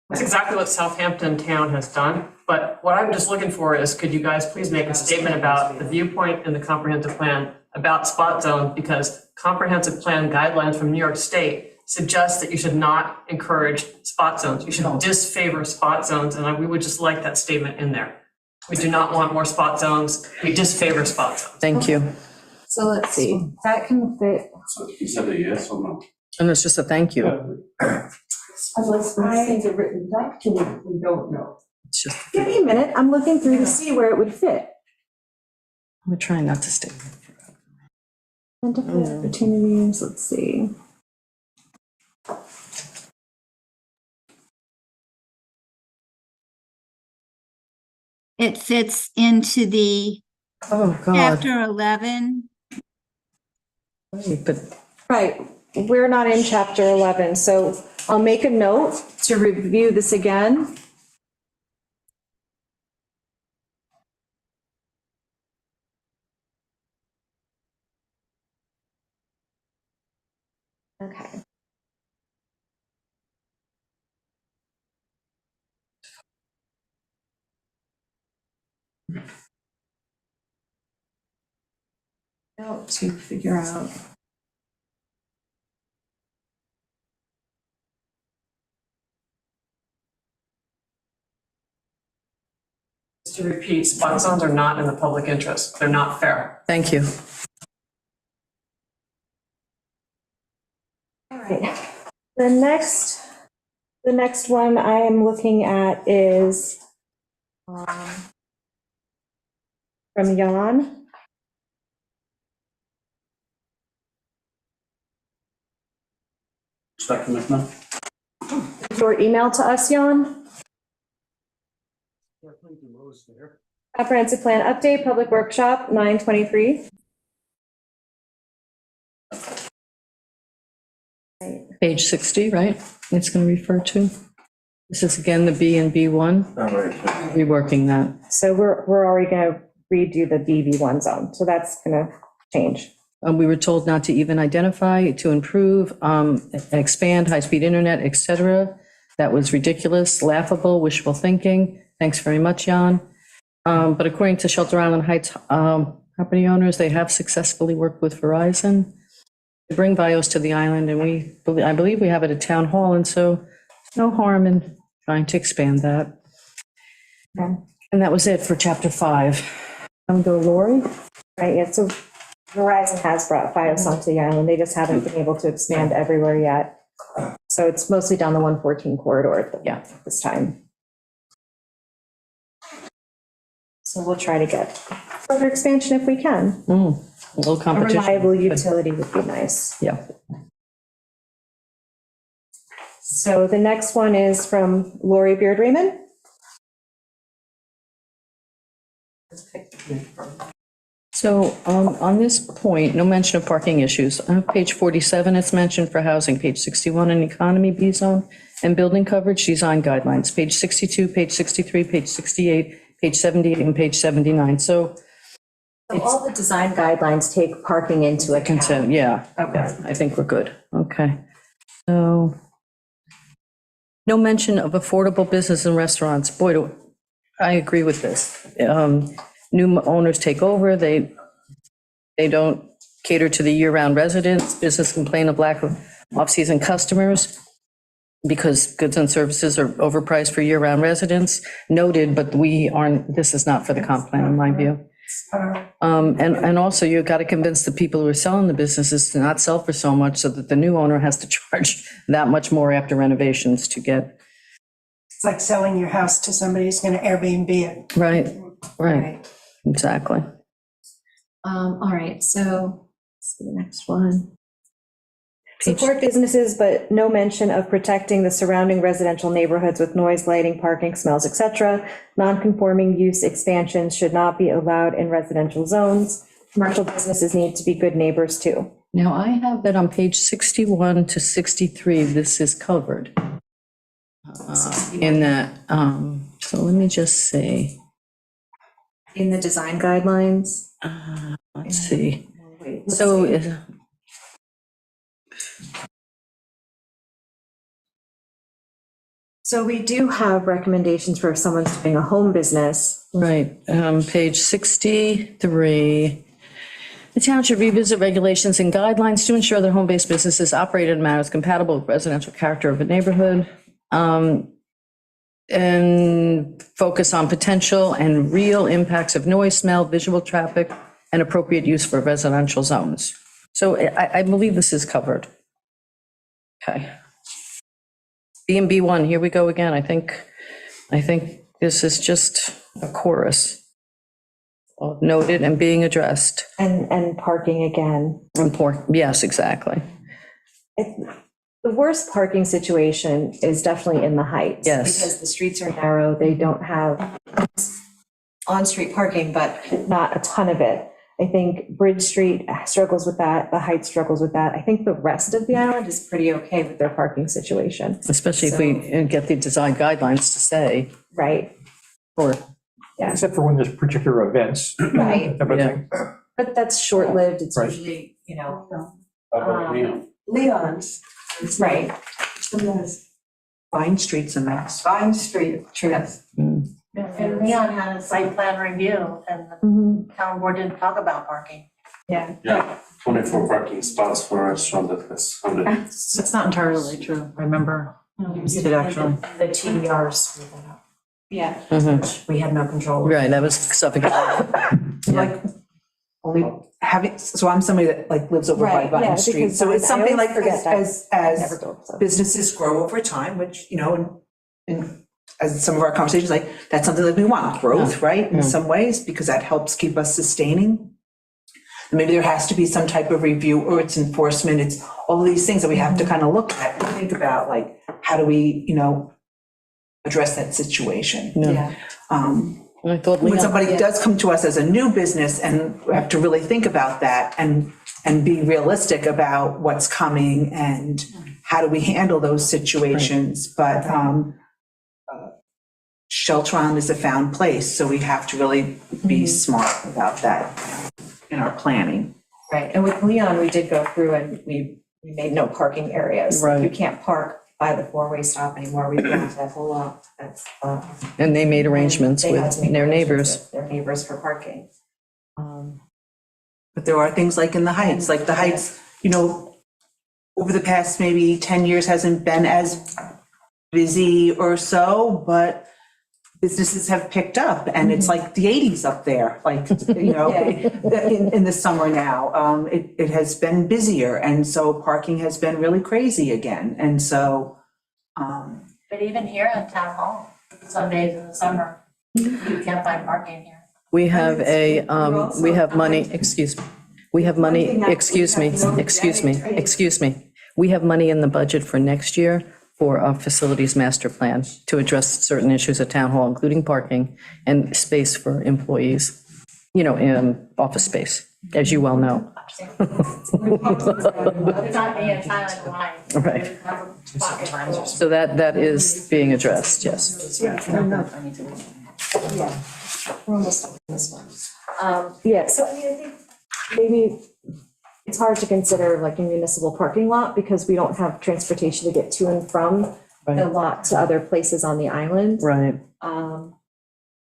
That's exactly what Southampton Town has done. But what I'm just looking for is, could you guys please make a statement about the viewpoint in the comprehensive plan about spot zone? Because comprehensive plan guidelines from New York State suggest that you should not encourage spot zones. You should disfavor spot zones, and we would just like that statement in there. We do not want more spot zones. We disfavor spot zones. Thank you. So let's see, that can fit. So you said a yes or no? And it's just a thank you. Unless we see the written document, we don't know. It's just, Give me a minute, I'm looking through to see where it would fit. we're trying not to stay. Identify opportunities, let's see. It fits into the Oh, God. chapter 11. But Right, we're not in chapter 11, so I'll make a note to review this again. Okay. Now to figure out. Just to repeat, spot zones are not in the public interest. They're not fair. thank you. All right. The next one I am looking at is from Jan. Which document now? Your email to us, Jan. Comprehensive plan update, public workshop, 9/23. Page 60, right? It's going to refer to. This is again the B and B1, All right. reworking that. So we're already going to redo the BB1 zone. So that's going to change. We were told not to even identify, to improve, expand high-speed internet, et cetera. That was ridiculous, laughable, wishful thinking. Thanks very much, Jan. But according to Shelter Island Heights property owners, they have successfully worked with Verizon to bring BIOS to the island, and I believe we have it at Town Hall, and so no harm in trying to expand that. Okay. And that was it for chapter 5. I'm go Lori. Right, yeah, so Verizon has brought BIOS onto the island. They just haven't been able to expand everywhere yet. So it's mostly down the 114 corridor at this time. So we'll try to get further expansion if we can. A little A competition. reliable utility would be nice. Yeah. So the next one is from Lori Beard Raymond. So on this point, no mention of parking issues. On page 47, it's mentioned for housing, page 61 in economy B zone, and building coverage design guidelines, page 62, page 63, page 68, page 78, and page 79. So All the design guidelines take parking into account. yeah, I think we're good. Okay. So no mention of affordable business and restaurants. Boy, I agree with this. New owners take over, they don't cater to the year-round residents. Business complain of lack of off-season customers because goods and services are overpriced for year-round residents. Noted, but this is not for the comp plan, in my view. And also, you've got to convince the people who are selling the businesses to not sell for so much so that the new owner has to charge that much more after renovations to get. It's like selling your house to somebody who's going to Airbnb it. Right, exactly. All right, so let's see the next one. Support businesses, but no mention of protecting the surrounding residential neighborhoods with noise, lighting, parking, smells, et cetera. Non-conforming use expansions should not be allowed in residential zones. Commercial businesses need to be good neighbors too. Now, I have that on page 61 to 63, this is covered. In that, so let me just see. In the design guidelines? Let's see. Wait, So, So we do have recommendations for if someone's doing a home business. right, page 63. The town should revisit regulations and guidelines to ensure that home-based businesses operate in manners compatible with residential character of a neighborhood. And focus on potential and real impacts of noise, smell, visual traffic, and appropriate use for residential zones. So I believe this is covered. Okay. B and B1, here we go again. I think this is just a chorus of noted and being addressed. And parking again. Important, yes, exactly. The worst parking situation is definitely in the Heights. Yes. Because the streets are narrow, they don't have on-street parking, but not a ton of it. I think Bridge Street struggles with that, the Heights struggles with that. I think the rest of the island is pretty okay with their parking situation. Especially if we get the design guidelines to say, Right, or, Except for when there's particular events. right. Everything. But that's short-lived, it's Right. usually, Leon's. right. Vine Street's a mess. Vine Street, yes. mm, And Leon had a site plan review, and Mhm. the town board didn't talk about parking. Yeah. Yeah, 24 parking spots for a restaurant that has 100. That's not entirely true, remember? You did actually. The TDRs, Yeah. mhm. we had no control. Right, that was Suffolk. Like, only having, so I'm somebody that like lives over by Right, yeah, Vine Street. because So it's I something always like forget that. as Never go, so. businesses grow over time, which, and as some of our conversations, like, that's something that we want, growth, right? In Yeah. some ways, because that helps keep us sustaining. Maybe there has to be some type of review, or it's enforcement, it's all these things that we have to kind of look at and think about, like, how do we, address that situation? Yeah. I thought When Leon, somebody does come to us as a new business, and we have to really think about that and be realistic about what's coming and how do we handle those situations. But Shelter Island is a found place, so we have to really be smart about that in our planning. Right, and with Leon, we did go through and we made no parking areas. Right. You can't park by the four-way stop anymore, we blocked that whole lot, that's. And they made arrangements They had with to make their arrangements neighbors. with Their neighbors for parking. But there are things like in the Heights, like the Heights, over the past maybe 10 years hasn't been as busy or so, but businesses have picked up and it's like the 80s up there, like, in the summer now. It has been busier and so parking has been really crazy again. And so, But even here at Town Hall, some days in the summer, you can't find parking here. We have we have money, excuse me. We have money, excuse me. We have money in the budget for next year for our facilities master plan to address certain issues at Town Hall, including parking and space for employees, office space, as you well know. It's not me in Thailand line. Right. So that is being addressed, yes. We're almost done with this one. Yeah, so I think maybe it's hard to consider like a municipal parking lot because we don't have transportation to get to and from the lot to other places on the island. Right.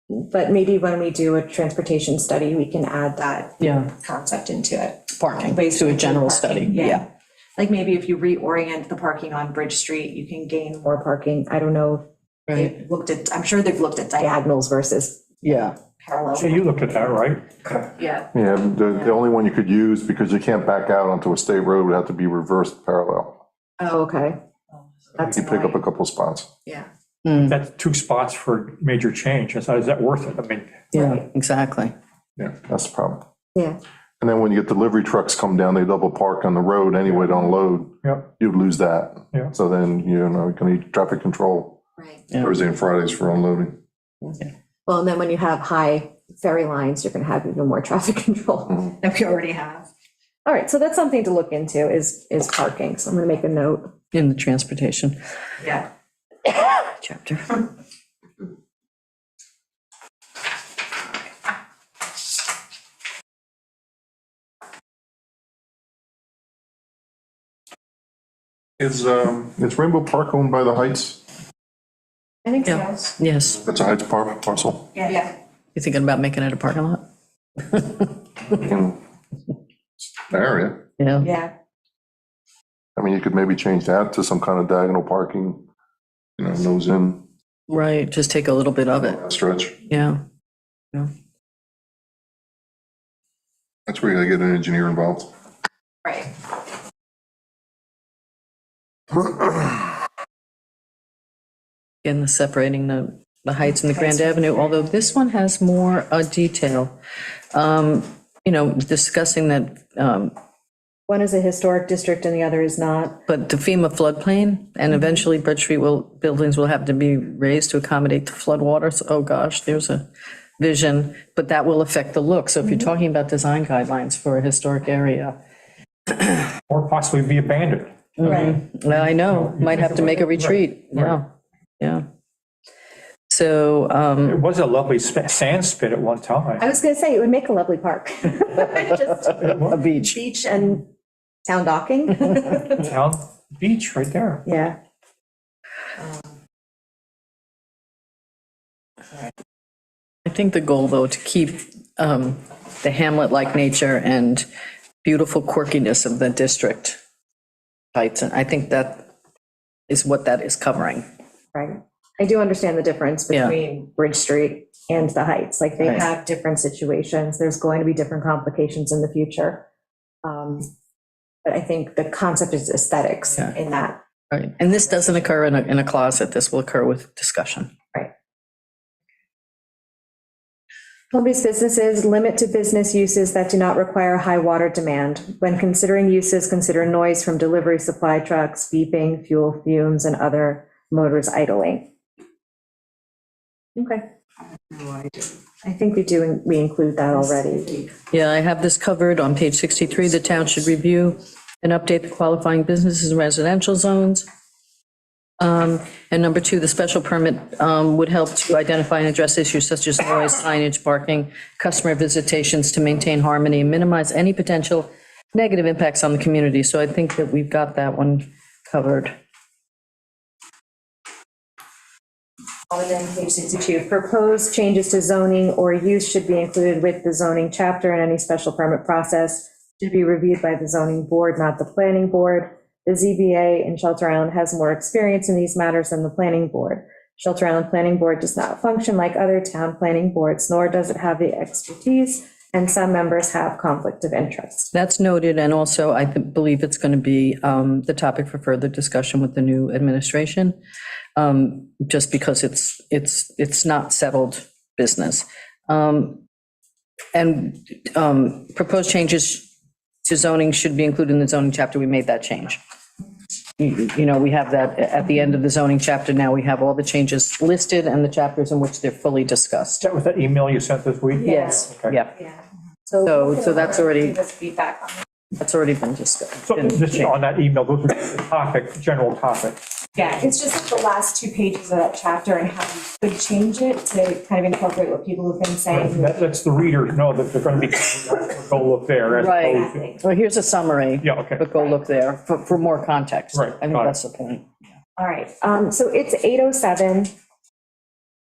But maybe when we do a transportation study, we can add that concept into it. Parking, to a general study, yeah. Like maybe if you reorient the parking on Bridge Street, you can gain more parking. I don't know. They've looked at, I'm sure they've looked at diagonals versus Yeah. parallel. So you looked at that, right? Yeah. Yeah, the only one you could use, because you can't back out onto a state road, would have to be reversed parallel. Oh, okay. That's You pick up a annoying. couple spots. Yeah. That's 2 spots for major change. Is that worth it? I mean, Yeah, exactly. Yeah, that's the problem. Yeah. And then when you get delivery trucks come down, they double park on the road anyway to unload. Yep. You'd lose that. Yeah. So then, you're gonna need traffic control Right. Thursday and Fridays for unloading. Well, and then when you have high ferry lines, you're gonna have even more traffic control than we already have. All right, so that's something to look into is parking. So I'm gonna make a note. In the transportation Yeah. chapter. Is Rainbow Park owned by the Heights? I think Yeah. so. Yes. That's a Heights parcel? Yeah. You thinking about making it a parking lot? In the area. Yeah. Yeah. I mean, you could maybe change that to some kind of diagonal parking, nose in, Right, just take a little bit of it. stretch. Yeah. That's where you gotta get an engineer involved. Right. Again, the separating the Heights and the Grand Avenue, although this one has more detail. Discussing that, One is a historic district and the other is not. but the FEMA floodplain, and eventually Bridge Street buildings will have to be raised to accommodate the floodwaters. Oh, gosh, there's a vision, but that will affect the look. So if you're talking about design guidelines for a historic area, or possibly be abandoned. Right. well, I know, might have to make a retreat. Yeah, yeah. So, It was a lovely sand spit at one time. I was gonna say, it would make a lovely park. Just a beach. beach and town docking. Town beach right there. Yeah. I think the goal, though, to keep the hamlet-like nature and beautiful quirkiness of the district Heights, and I think that is what that is covering. Right. I do understand the difference Yeah. between Bridge Street and the Heights. Like, they Right. have different situations. There's going to be different complications in the future. But I think the concept is aesthetics Yeah. in that. Right, and this doesn't occur in a closet, this will occur with discussion. Home-based businesses limit to business uses that do not require high water demand. When considering uses, consider noise from delivery supply trucks, beeping, fuel fumes, and other motors idling. Okay. I think we include that already. Yeah, I have this covered on page 63. The town should review and update the qualifying businesses and residential zones. And number 2, the special permit would help to identify and address issues such as noise, signage, parking, customer visitations to maintain harmony and minimize any potential negative impacts on the community. So I think that we've got that one covered. And then page 62, proposed changes to zoning or use should be included with the zoning chapter, and any special permit process should be reviewed by the zoning board, not the planning board. The ZBA in Shelter Island has more experience in these matters than the planning board. Shelter Island Planning Board does not function like other town planning boards, nor does it have the expertise, and some members have conflict of interest. That's noted, and also I believe it's going to be the topic for further discussion with the new administration, just because it's not settled business. And proposed changes to zoning should be included in the zoning chapter. We made that change. You know, we have that at the end of the zoning chapter. Now we have all the changes listed and the chapters in which they're fully discussed. That was that email you sent this week? Yes, Okay. yeah, Yeah. So that's already- Give us feedback on it. that's already been discussed. So just on that email, those were the topic, general topic. Yeah, it's just like the last 2 pages of that chapter and how you could change it to kind of incorporate what people have been saying. That lets the readers know that they're going to be, go look there. as Right. opposed to- Well, here's a summary. Yeah, okay. But go look there for more context. Right, I think got it. that's the point. All right, so it's 8:07,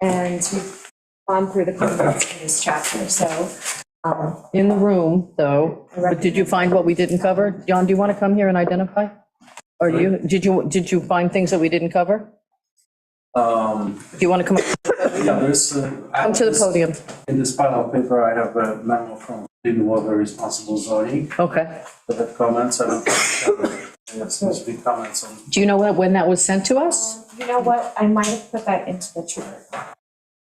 and we've gone through the contents of this chapter, so. In the room, though, but did you find what we didn't cover? John, do you want to come here and identify? Or did you find things that we didn't cover? Do you want to come, Yeah, there's. come to the podium? In this pile of paper, I have a memo from Clean Water Responsible Zoning Okay. that have comments. I don't think I have specific comments on. Do you know when that was sent to us? You know what, I might have put that into the chart.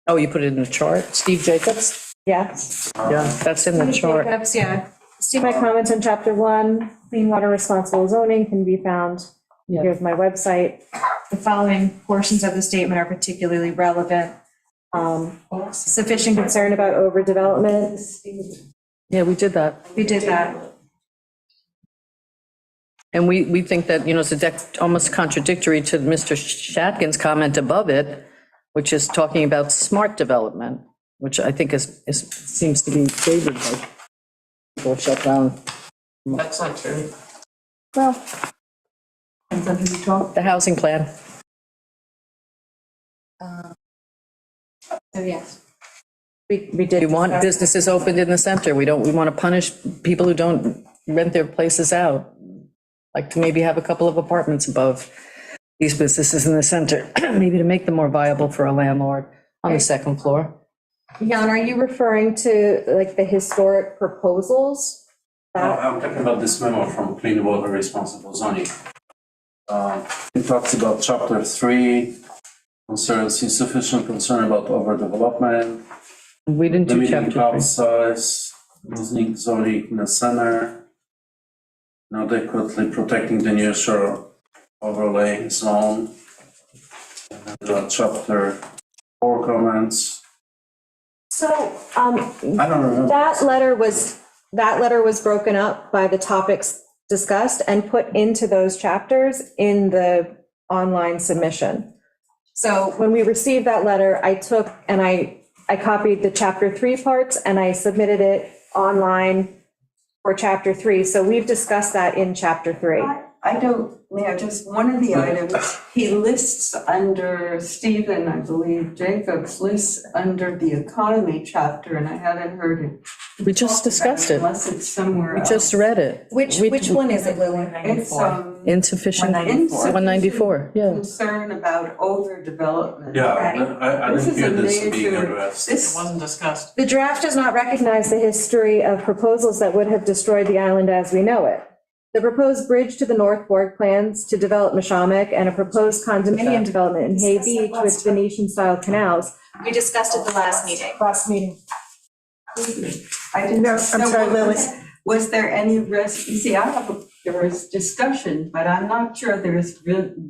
Oh, you put it in the chart? Steve Jacobs? Yes. Yeah, that's in the chart. Jacobs, yeah. See my comments on chapter 1, clean water responsible zoning can be found. Yeah. Here's my website. The following portions of the statement are particularly relevant. Sufficient concern about overdevelopment. Yeah, we did that. We did that. And we think that, you know, it's almost contradictory to Mr. Shatkin's comment above it, which is talking about smart development, which I think seems to be favored by people shut down. That's not true. Well, The housing plan. so yes. We did. We want discuss- businesses opened in the center. We want to punish people who don't rent their places out. Like to maybe have a couple of apartments above these businesses in the center, maybe to make them more viable for a landlord on the second floor. Jan, are you referring to like the historic proposals? I'm talking about this memo from Clean Water Responsible Zoning. It talks about chapter 3, concerns insufficient concern about overdevelopment, We didn't do limiting chapter lot 3. size, using zoning in the center, not adequately protecting the near shore overlay zone. And chapter 4 comments. So, I don't remember. that letter was broken up by the topics discussed and put into those chapters in the online submission. So when we received that letter, I took and I copied the chapter 3 parts and I submitted it online for chapter 3. So we've discussed that in chapter 3. I don't, Mayor, just one of the items, he lists under Stephen, I believe, Jacobs lists under the economy chapter, and I haven't heard it. We just discussed it. Unless it's somewhere We else. just read it. Which one is it, Lily? It's, Insufficient, 194. 194, yeah. concern about overdevelopment. Yeah, Right. I This didn't is hear a this being major- addressed. It This, wasn't discussed. The draft does not recognize the history of proposals that would have destroyed the island as we know it. The proposed bridge to the North Fork plans to develop Mashamek and a proposed condominium development in Hay Beach with Venetian-style canals. We discussed it the last meeting. Last meeting. I didn't. No, I'm sorry, Lily. Was there any you see, there was discussion, but I'm not sure there is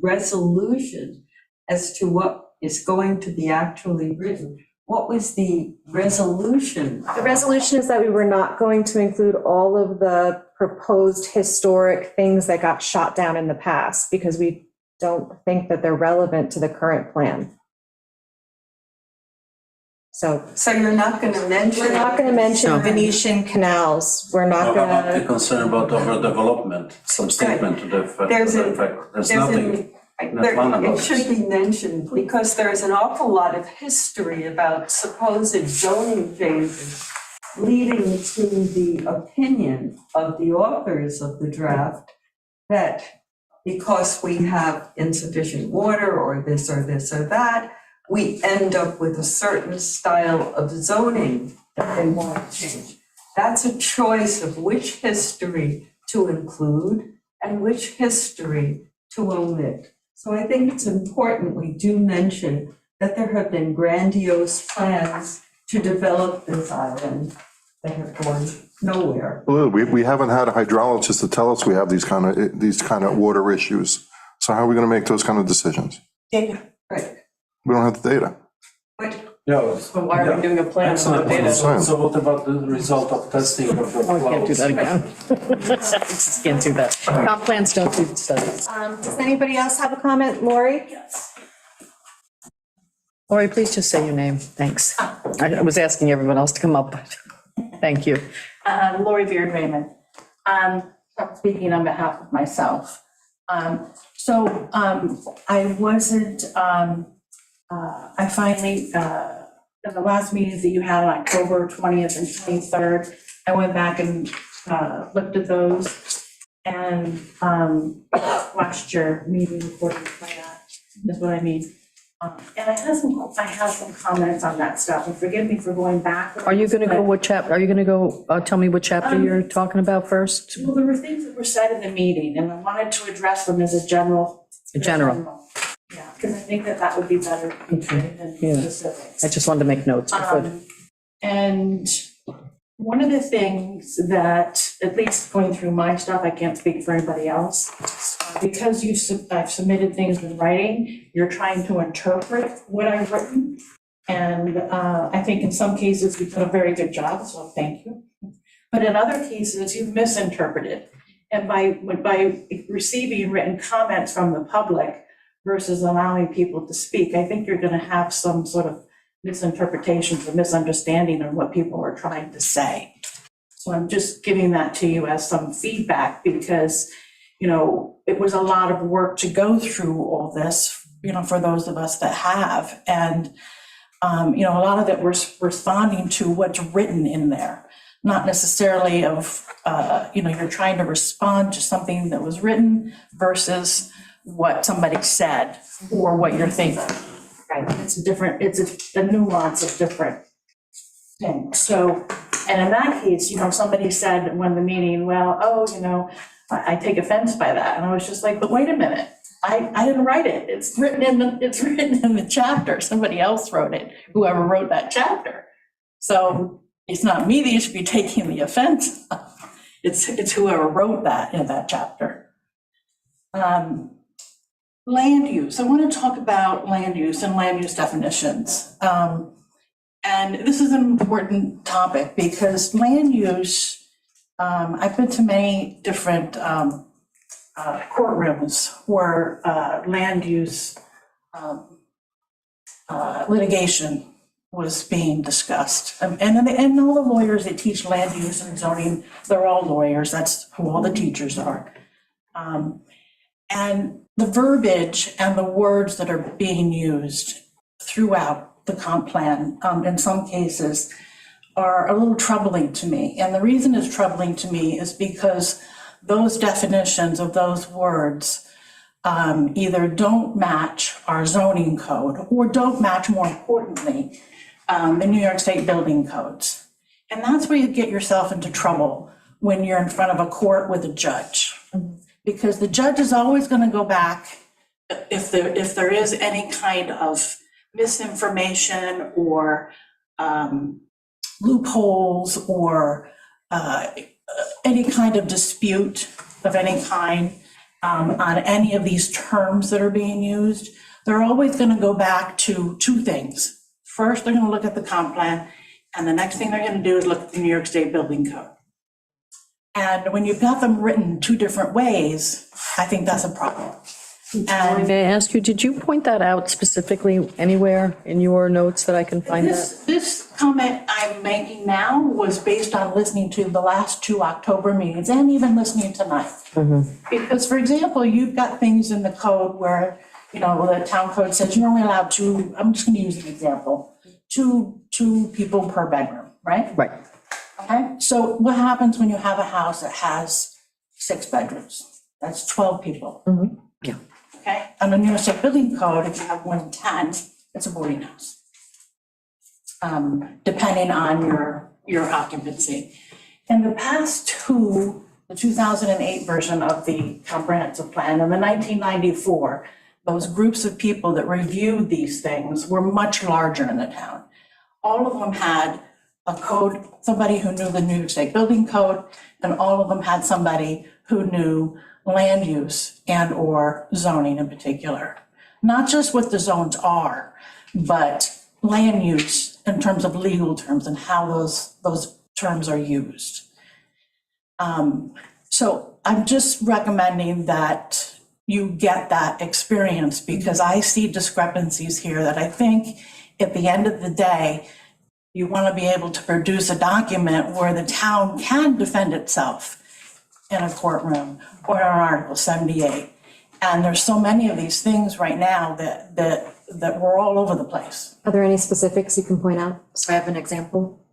resolution as to what is going to be actually written. What was the resolution? The resolution is that we were not going to include all of the proposed historic things that got shot down in the past because we don't think that they're relevant to the current plan. So So you're not gonna mention? we're not gonna mention No. Venetian canals, we're not How about the gonna, concern about overdevelopment, some statement to the effect, There's there's nothing. There- plan about It should be mentioned because there's an awful lot of history about supposed zoning changes leading to the opinion of the authors of the draft that because we have insufficient water or this or that, we end up with a certain style of zoning that they want to change. That's a choice of which history to include and which history to omit. So I think it's important we do mention that there have been grandiose plans to develop this island that have gone nowhere. Well, we haven't had a hydrologist to tell us we have these kind of water issues. So how are we going to make those kind of decisions? Data. Right. We don't have the data. Yeah. So why are we doing a plan without data? So what about the result of testing of the Oh, I can't do flows? that again. I just can't do that. Comp plans don't do studies. does anybody else have a comment? Lori? Lori, please just say your name. Thanks. I was asking everyone else to come up, but thank you. Lori Beard Raymond. I'm speaking on behalf of myself. So I wasn't, I finally, in the last meetings that you had on October 20th and 23rd, I went back and looked at those and watched your meeting recordings by that, is what I mean. And I had some comments on that stuff, and forgive me for going back. Are you going to go, what chapter, are you going to go, tell me what chapter you're talking about first? Well, there were things that were said in the meeting, and I wanted to address them as a general. General. Yeah, because I think that would be better than Yeah. specifics. I just wanted to make notes. And one of the things that, at least going through my stuff, I can't speak for anybody else, because I've submitted things in writing, you're trying to interpret what I've written. And I think in some cases you've done a very good job, so thank you. But in other cases, you've misinterpreted. And by receiving written comments from the public versus allowing people to speak, I think you're going to have some sort of misinterpretations or misunderstanding of what people are trying to say. So I'm just giving that to you as some feedback because, you know, it was a lot of work to go through all this, you know, for those of us that have. And, you know, a lot of it we're responding to what's written in there, not necessarily of, you know, you're trying to respond to something that was written versus what somebody said or what you're thinking. Right. It's a nuance of different things. So, and in that case, you know, somebody said when the meeting, well, oh, you know, I take offense by that. And I was just like, but wait a minute, I didn't write it. It's written in the chapter. Somebody else wrote it, whoever wrote that chapter. So it's not me that you should be taking the offense. It's whoever wrote that in that chapter. Land use. I want to talk about land use and land use definitions. And this is an important topic because land use, I've been to many different courtrooms where land use litigation was being discussed. And all the lawyers that teach land use and zoning, they're all lawyers. That's who all the teachers are. And the verbiage and the words that are being used throughout the comp plan, in some cases, are a little troubling to me. And the reason it's troubling to me is because those definitions of those words either don't match our zoning code or don't match, more importantly, the New York State building codes. And that's where you get yourself into trouble when you're in front of a court with a judge. Because the judge is always going to go back if there is any kind of misinformation or loopholes or any kind of dispute of any kind on any of these terms that are being used. They're always going to go back to two things. First, they're going to look at the comp plan, and the next thing they're going to do is look at the New York State building code. And when you've got them written two different ways, I think that's a problem. And May I ask you, did you point that out specifically anywhere in your notes that I can find that? this comment I'm making now was based on listening to the last two October meetings and even listening tonight. Because, for example, you've got things in the code where, you know, the town code says you're only allowed two, I'm just gonna use an example, two people per bedroom, right? Right. Okay, so what happens when you have a house that has 6 bedrooms? That's 12 people. Yeah. Okay, under New York State Building Code, if you have more than 10, it's a boarding house. Depending on your occupancy. In the past two, the 2008 version of the comprehensive plan and the 1994, those groups of people that reviewed these things were much larger in the town. All of them had a code, somebody who knew the New York State Building Code, and all of them had somebody who knew land use and/or zoning in particular. Not just what the zones are, but land use in terms of legal terms and how those terms are used. So I'm just recommending that you get that experience, because I see discrepancies here that I think at the end of the day, you want to be able to produce a document where the town can defend itself in a courtroom or in Article 78. And there's so many of these things right now that we're all over the place. Are there any specifics you can point out? So I have an example.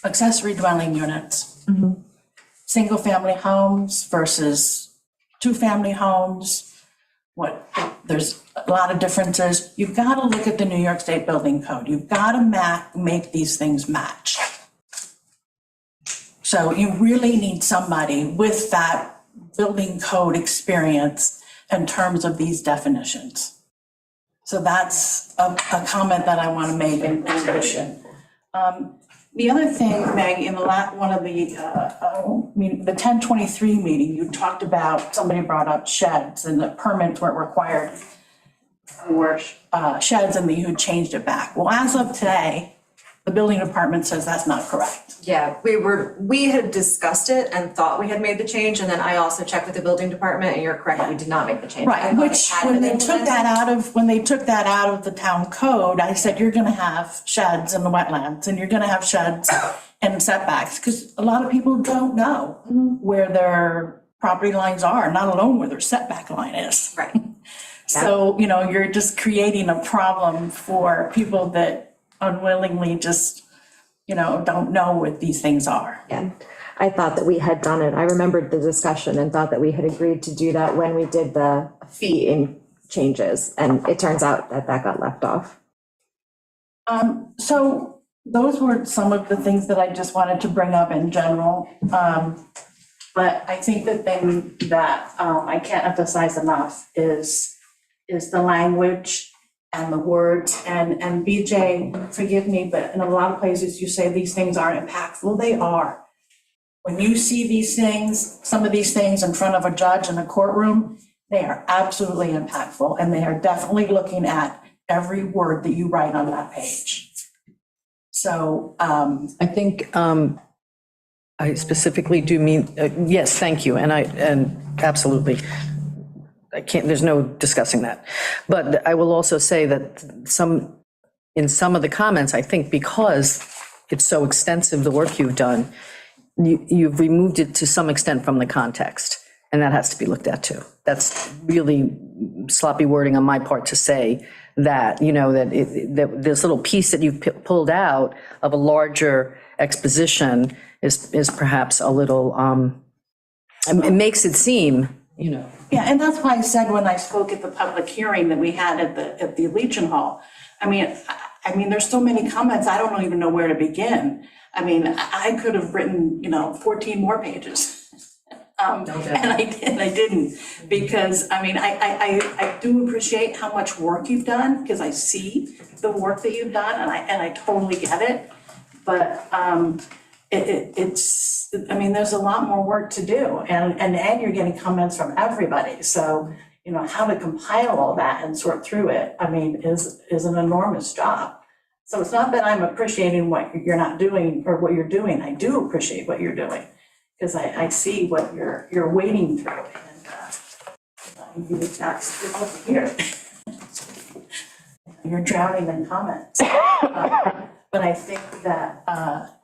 Accessory dwelling units. Single-family homes versus two-family homes. There's a lot of differences. You've got to look at the New York State Building Code. You've got to make these things match. So you really need somebody with that building code experience in terms of these definitions. So that's a comment that I want to make in addition. The other thing, Meg, in one of the 1023 meeting, you talked about, somebody brought up sheds and the permits weren't required for sheds, and you changed it back. Well, as of today, the building department says that's not correct. Yeah, we had discussed it and thought we had made the change, and then I also checked with the building department, and you're correct, we did not make the change. I Right, thought it which, had when been they took that out of the town code, I said, you're gonna have sheds in the wetlands, and you're gonna have sheds and setbacks, because a lot of people don't know where their property lines are, not alone where their setback line is. Right. So, you know, you're just creating a problem for people that unwillingly just, you know, don't know what these things are. Yeah, I thought that we had done it. I remembered the discussion and thought that we had agreed to do that when we did the fee in changes, and it turns out that got left off. So those were some of the things that I just wanted to bring up in general. But I think the thing that I can't emphasize enough is the language and the words. And BJ, forgive me, but in a lot of places you say these things aren't impactful. They are. When you see these things, some of these things in front of a judge in a courtroom, they are absolutely impactful, and they are definitely looking at every word that you write on that page. So I think I specifically do mean, yes, thank you, and absolutely. I can't, there's no discussing that. But I will also say that in some of the comments, I think because it's so extensive, the work you've done, you've removed it to some extent from the context, and that has to be looked at too. That's really sloppy wording on my part to say that, you know, that this little piece that you've pulled out of a larger exposition is perhaps a little, it makes it seem, you know. yeah, and that's why I said when I spoke at the public hearing that we had at the Legion Hall, I mean, there's so many comments, I don't even know where to begin. I mean, I could have written, 14 more pages. And I didn't, because, I mean, I do appreciate how much work you've done, because I see the work that you've done, and I totally get it. But it's, I mean, there's a lot more work to do, and you're getting comments from everybody. So, how to compile all that and sort through it, I mean, is an enormous job. So it's not that I'm appreciating what you're not doing or what you're doing. I do appreciate what you're doing, because I see what you're wading through. That's here. You're drowning in comments. But I think that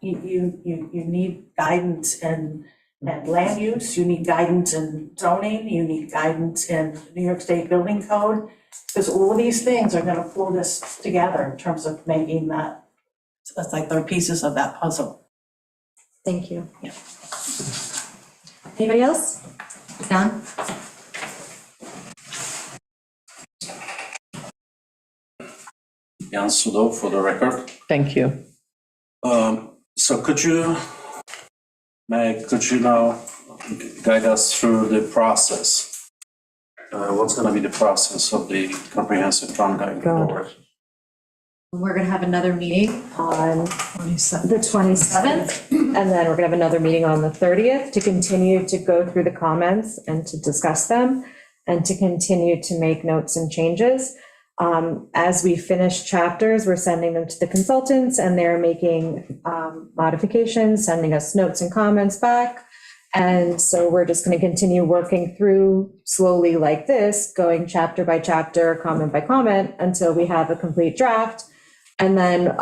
you need guidance in land use, you need guidance in zoning, you need guidance in New York State Building Code, because all of these things are gonna pull this together in terms of making that, so that's like the pieces of that puzzle. Thank you. Yeah. Anybody else? Don? Jan Sudo for the record. Thank you. So could you now guide us through the process? What's gonna be the process of the comprehensive plan going forward? We're gonna have another meeting on The 27th, and then we're gonna have another meeting on the 30th to continue to go through the comments and to discuss them and to continue to make notes and changes. As we finish chapters, we're sending them to the consultants and they're making modifications, sending us notes and comments back. And so we're just going to continue working through slowly like this, going chapter by chapter, comment by comment, until we have a complete draft. And then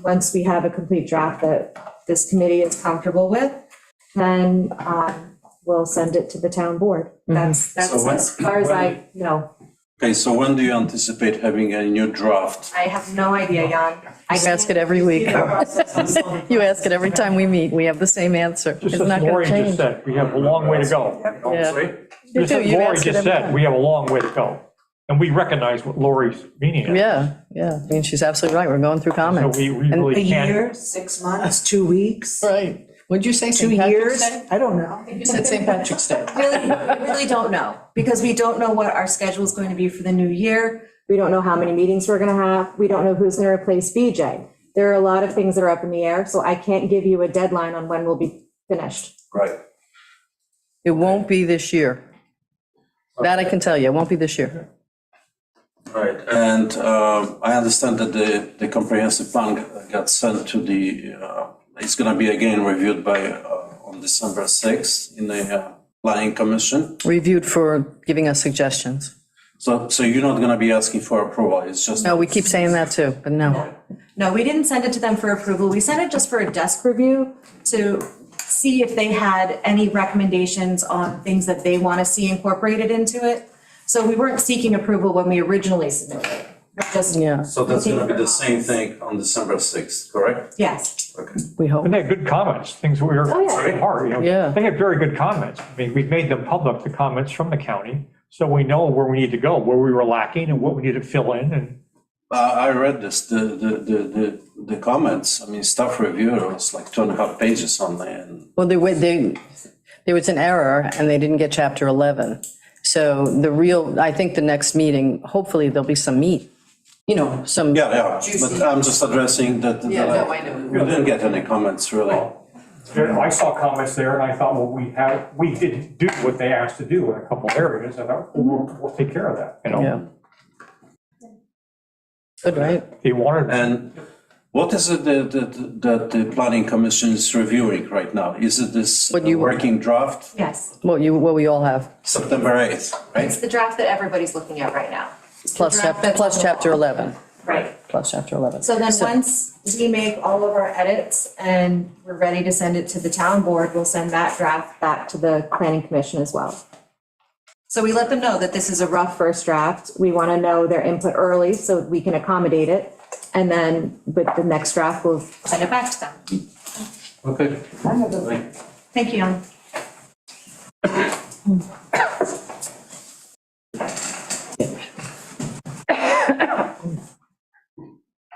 once we have a complete draft that this committee is comfortable with, then we'll send it to the town board. That's So when- as far as I know. Okay, so when do you anticipate having a new draft? I have no idea, Jan. I ask it every week. You ask it every time we meet. We have the same answer. Just It's as not going Lori to just change. said, we have a long way to go. Yeah. Just as You Lori ask it just every said, time. we have a long way to go. And we recognize what Lori's meaning is. Yeah. I mean, she's absolutely right. We're going through So comments. we really can't. 6 months, 2 weeks, Right. Would you say 2 St. Patrick's years? Day? I don't know. You said St. Patrick's Day. We really don't know, because we don't know what our schedule is going to be for the new year. We don't know how many meetings we're going to have. We don't know who's going to replace BJ. There are a lot of things that are up in the air, so I can't give you a deadline on when we'll be finished. Right. It won't be this year. That I can tell you. It won't be this year. Right, and I understand that the comprehensive plan got sent to it's gonna be again reviewed by, on December 6th in the planning commission. Reviewed for giving us suggestions. So you're not gonna be asking for approval, it's just. No, we keep saying that too, but no. No, we didn't send it to them for approval. We sent it just for a desk review to see if they had any recommendations on things that they want to see incorporated into it. So we weren't seeking approval when we originally submitted it. We're just, Yeah, So that's gonna be the same thing on December 6th, correct? yes. Okay. we hope. And they had good comments, things we were, very hard, you know. Yeah. They had very good comments. I mean, we've made them public, the comments from the county, so we know where we need to go, where we were lacking and what we need to fill in, and I read the comments, I mean, staff review, it was like 2.5 pages on there, and Well, there was an error and they didn't get chapter 11. So I think the next meeting, hopefully there'll be some meat, some. yeah, but I'm just addressing that. Yeah, no, I know. We didn't get any comments, really. I saw comments there, and I thought, well, we didn't do what they asked to do in a couple areas, and we'll take care of that, you know? Yeah. Good, right? They wanted, And what is it that the planning commission is reviewing right now? Is it this What you- working draft, Yes. What we all have, September 8th, It's right? the draft that everybody's looking at right now. plus chapter 11, Right. plus chapter 11. So then once we make all of our edits and we're ready to send it to the town board, we'll send that draft back to the planning commission as well. So we let them know that this is a rough First draft, we want to know their input early so we can accommodate it. And then with the next draft, we'll send it back to them. Okay. Thank you, Jan.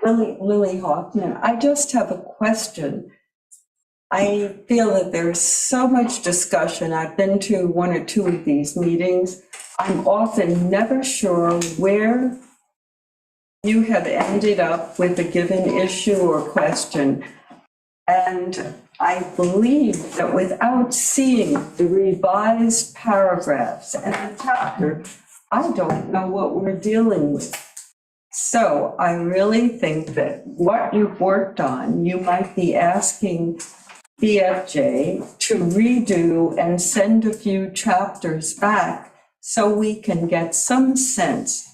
Lily Hoffman, I just have a question. I feel that there's so much discussion. I've been to 1 or 2 of these meetings. I'm often never sure where you have ended up with a given issue or question. And I believe that without seeing the revised paragraphs and the chapter, I don't know what we're dealing with. So I really think that what you've worked on, you might be asking BFJ to redo and send a few chapters back so we can get some sense,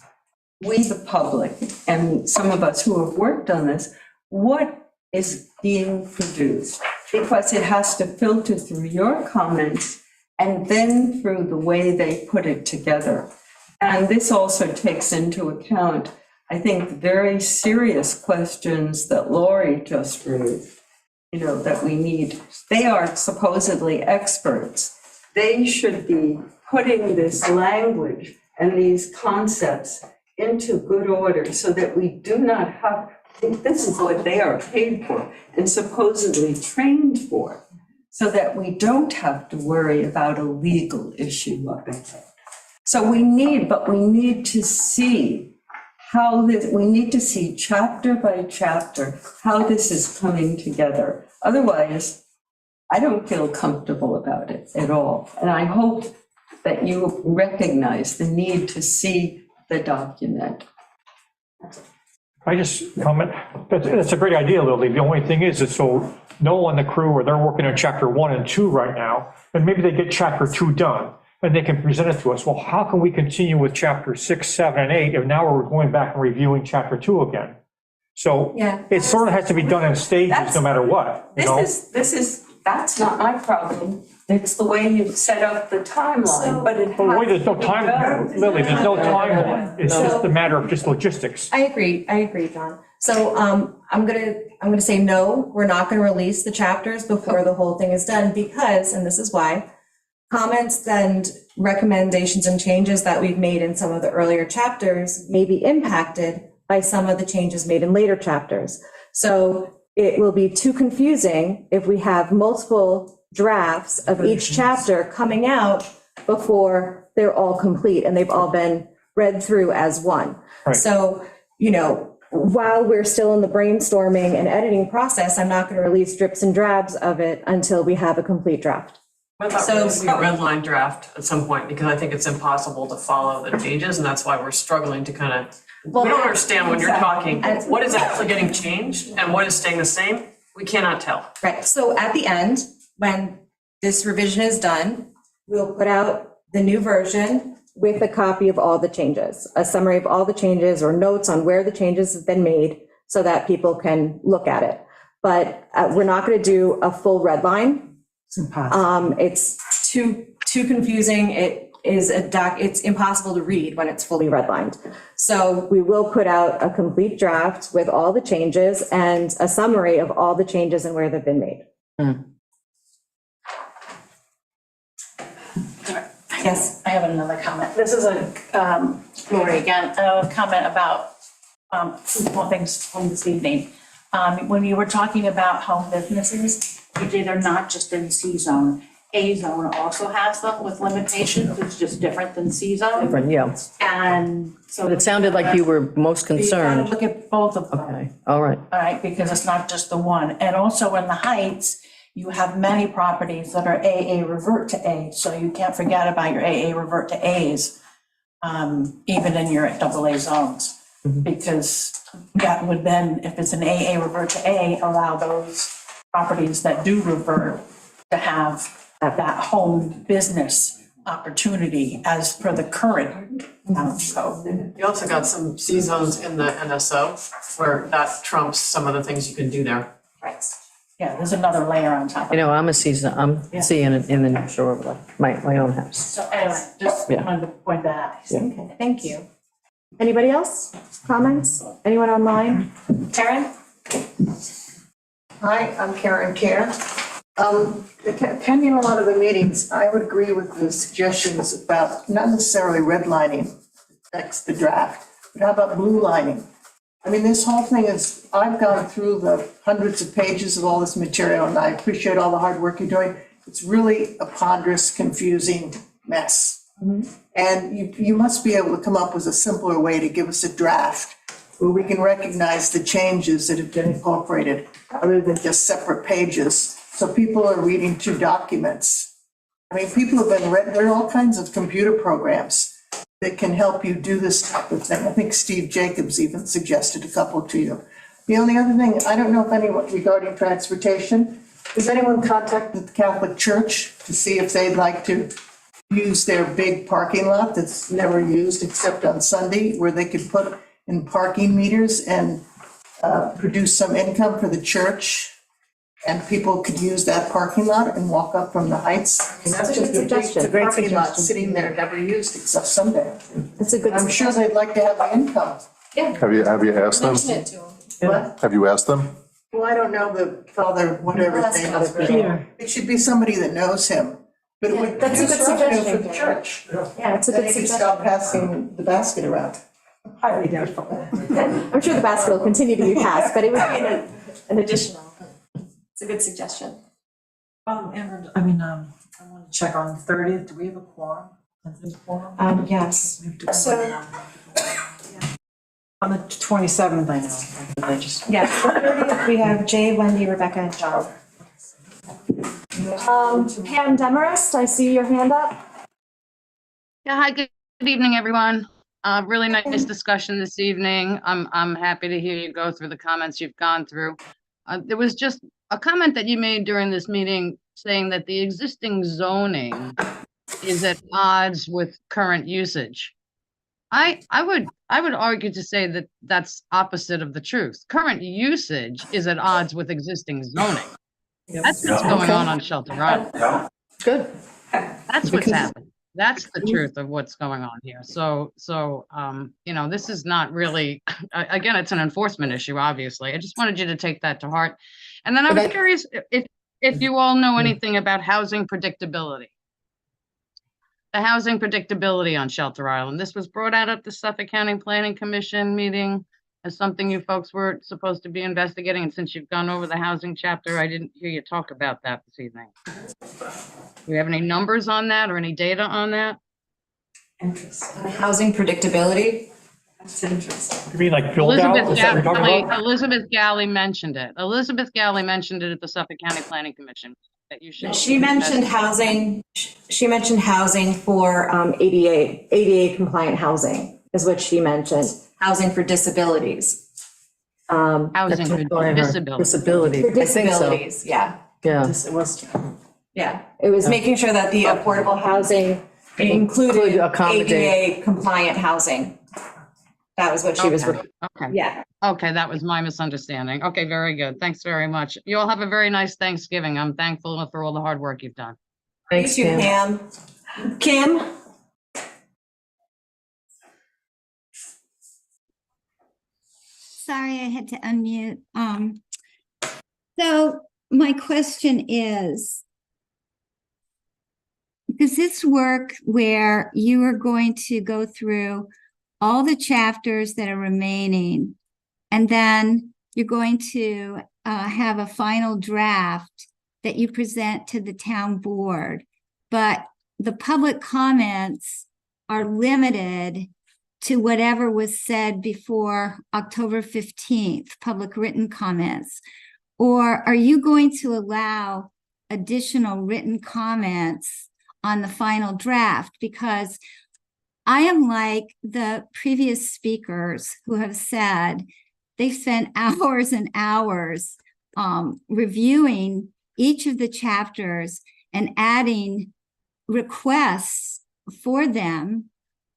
we the public, and some of us who have worked on this, what is being produced? Because it has to filter through your comments and then through the way they put it together. And this also takes into account, I think, the very serious questions that Lori just raised, that we need. They are supposedly experts. They should be putting this language and these concepts into good order so that we do not have, this is what they are paid for and supposedly trained for, so that we don't have to worry about a legal issue up ahead. So we need to see how this, we need to see chapter by chapter how this is coming together. Otherwise, I don't feel comfortable about it at all. And I hope that you recognize the need to see the document. I just comment, that's a great idea, Lily. The only thing is so Noel and the crew, or they're working on chapter 1 and 2 right now, and maybe they get chapter 2 done, and they can present it to us. Well, how can we continue with chapter 6, 7, and 8 if now we're going back and reviewing chapter 2 again? So it sort of has to be done in stages no matter what, you know? That's not my problem. It's the way you set up the timeline, but it Well, wait, there's no has to be time, done. Lily, there's no timeline. It's just a matter of just logistics. I agree, John. So I'm gonna say no, we're not gonna release the chapters before the whole thing is done because, and this is why, comments and recommendations and changes that we've made in some of the earlier chapters may be impacted by some of the changes made in later chapters. So it will be too confusing if we have multiple drafts of each chapter coming out before they're all complete and they've all been read through as one. Right. So, while we're still in the brainstorming and editing process, I'm not going to release drips and drabs of it until we have a complete draft. I thought we would see a red line draft at some point, because I think it's impossible to follow the changes, and that's why we're struggling to kind of, we don't understand when you're talking, what is actually getting changed and what is staying the same? We cannot tell. Right, so at the end, when this revision is done, we'll put out the new version with a copy of all the changes, a summary of all the changes or notes on where the changes have been made so that people can look at it. But we're not going to do a full red line. It's impossible. It's too confusing. It's impossible to read when it's fully redlined. So we will put out a complete draft with all the changes and a summary of all the changes and where they've been made. Yes, I have another comment. This is Lori again, a comment about two more things from this evening. When you were talking about home businesses, they're not just in C zone. A zone also has them with limitations. It's just different than C zone. Different, yeah. And so. But it sounded like you were most You gotta concerned. look at both of them. Okay, all right. All right, because it's not just the one. And also in the Heights, you have many properties that are AA revert to A, so you can't forget about your AA revert to As, even in your AA zones. Because that would then, if it's an AA revert to A, allow those properties that do revert to have that home business opportunity as per the current code. You also got some C zones in the NSO where that trumps some of the things you can do there. Right. Yeah, there's another layer on top of You it. know, I'm seeing it in the New Shore overlay, my own house. So anyway, just Yeah. wanted to point that out. Okay, thank you. Anybody else? Comments? Anyone online? Karen? Hi, I'm Karen Kerr. Attending a lot of the meetings, I would agree with the suggestions about not necessarily redlining, that's the draft, but how about blue lining? I mean, this whole thing is, I've gone through the hundreds of pages of all this material, and I appreciate all the hard work you're doing. It's really a ponderous, confusing mess. And you must be able to come up with a simpler way to give us a draft where we can recognize the changes that have been incorporated, other than just separate pages. So people are reading two documents. I mean, people have been there are all kinds of computer programs that can help you do this type of thing. I think Steve Jacobs even suggested a couple to you. The only other thing, I don't know if anyone regarding transportation, Has anyone contacted the Catholic Church to see if they'd like to use their big parking lot that's never used except on Sunday, where they could put in parking meters and produce some income for the church? And people could use that parking lot and walk up from the heights. I mean, that's just a big suggestion. parking lot sitting there, never used except Sunday. That's a good I'm sure they'd like to have the income. Have you asked them? Mention it to them. What? Have you asked them? Well, I don't know the father, whatever his name is, but it should be somebody that knows him. But it would That's a produce good revenue suggestion. for the church. Yeah, it's a Then good they could suggestion. stop passing the basket around. Highly doubtful. I'm sure the basket will continue to be passed, but it would be an additional. It's a good suggestion. Amber, I want to check on 30th. Do we have a quorum? Is there a quorum? Yes. We have to- So- On the 27th, I know. I just. Yes, the 30th, we have Jay, Wendy, Rebecca, and John. Pam Demarest, I see your hand up. Yeah, hi, good evening, everyone. Really nice discussion this evening. I'm happy to hear you go through the comments you've gone through. There was just a comment that you made during this meeting saying that the existing zoning is at odds with current usage. I would argue to say that that's opposite of the truth. Current usage is at odds with existing zoning. That's what's going on Shelter Island. Good. That's what's happening. That's the truth of what's going on here. So, you know, this is not really, again, it's an enforcement issue, obviously. I just wanted you to take that to heart. And then I was curious if you all know anything about housing predictability. The housing predictability on Shelter Island. This was brought out at the Suffolk County Planning Commission meeting as something you folks were supposed to be investigating. And since you've gone over the housing chapter, I didn't hear you talk about that this evening. Do you have any numbers on that or any data on that? Interesting. Housing predictability. That's interesting. You mean like build out? Is that what you're talking about? Elizabeth Galley mentioned it. Elizabeth Galley mentioned it at the Suffolk County Planning Commission. That you should. She mentioned housing, she mentioned housing for ADA compliant housing is what she mentioned. Housing for disabilities. Housing for disability. Disability. For I think so. disabilities, yeah. Yeah. It was. Yeah, it was making sure that the affordable housing included accommodate. ADA compliant housing. That was what she was, Okay. yeah. Okay, that was my misunderstanding. Okay, very good. Thanks very much. You all have a very nice Thanksgiving. I'm thankful for all the hard work you've done. Thanks, You too, Pam. Pam. Kim? Sorry, I had to unmute. So my question is, does this work where you are going to go through all the chapters that are remaining, and then you're going to have a final draft that you present to the town board, but the public comments are limited to whatever was said before October 15th, public written comments? Or are you going to allow additional written comments on the final draft? Because I am like the previous speakers who have said they've spent hours and hours reviewing each of the chapters and adding requests for them.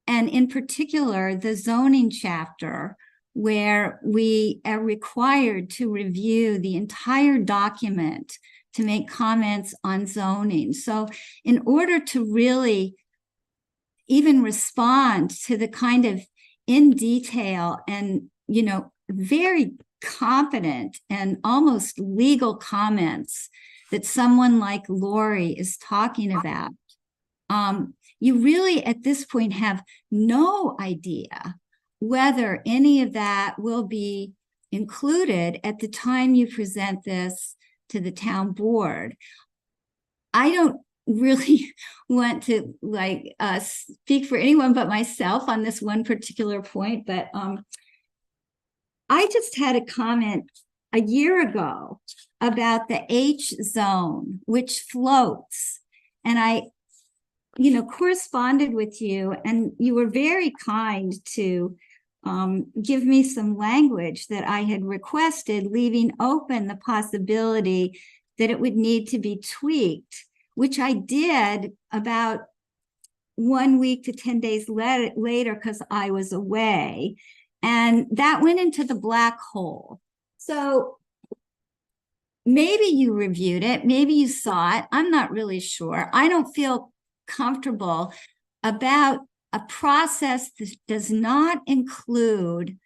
And in particular, the zoning chapter, where we are required to review the entire document to make comments on zoning. So in order to really even respond to the kind of in detail and, you know, very competent and almost legal comments that someone like Lori is talking about, you really at this point have no idea whether any of that will be included at the time you present this to the town board. I don't really want to speak for anyone but myself on this one particular point, but I just had a comment a year ago about the H zone, which floats, and I corresponded with you, and you were very kind to give me some language that I had requested, leaving open the possibility that it would need to be tweaked, which I did about 1 week to 10 days later because I was away. And that went into the black hole. So maybe you reviewed it, maybe you saw it. I'm not really sure. I don't feel comfortable about a process that does not include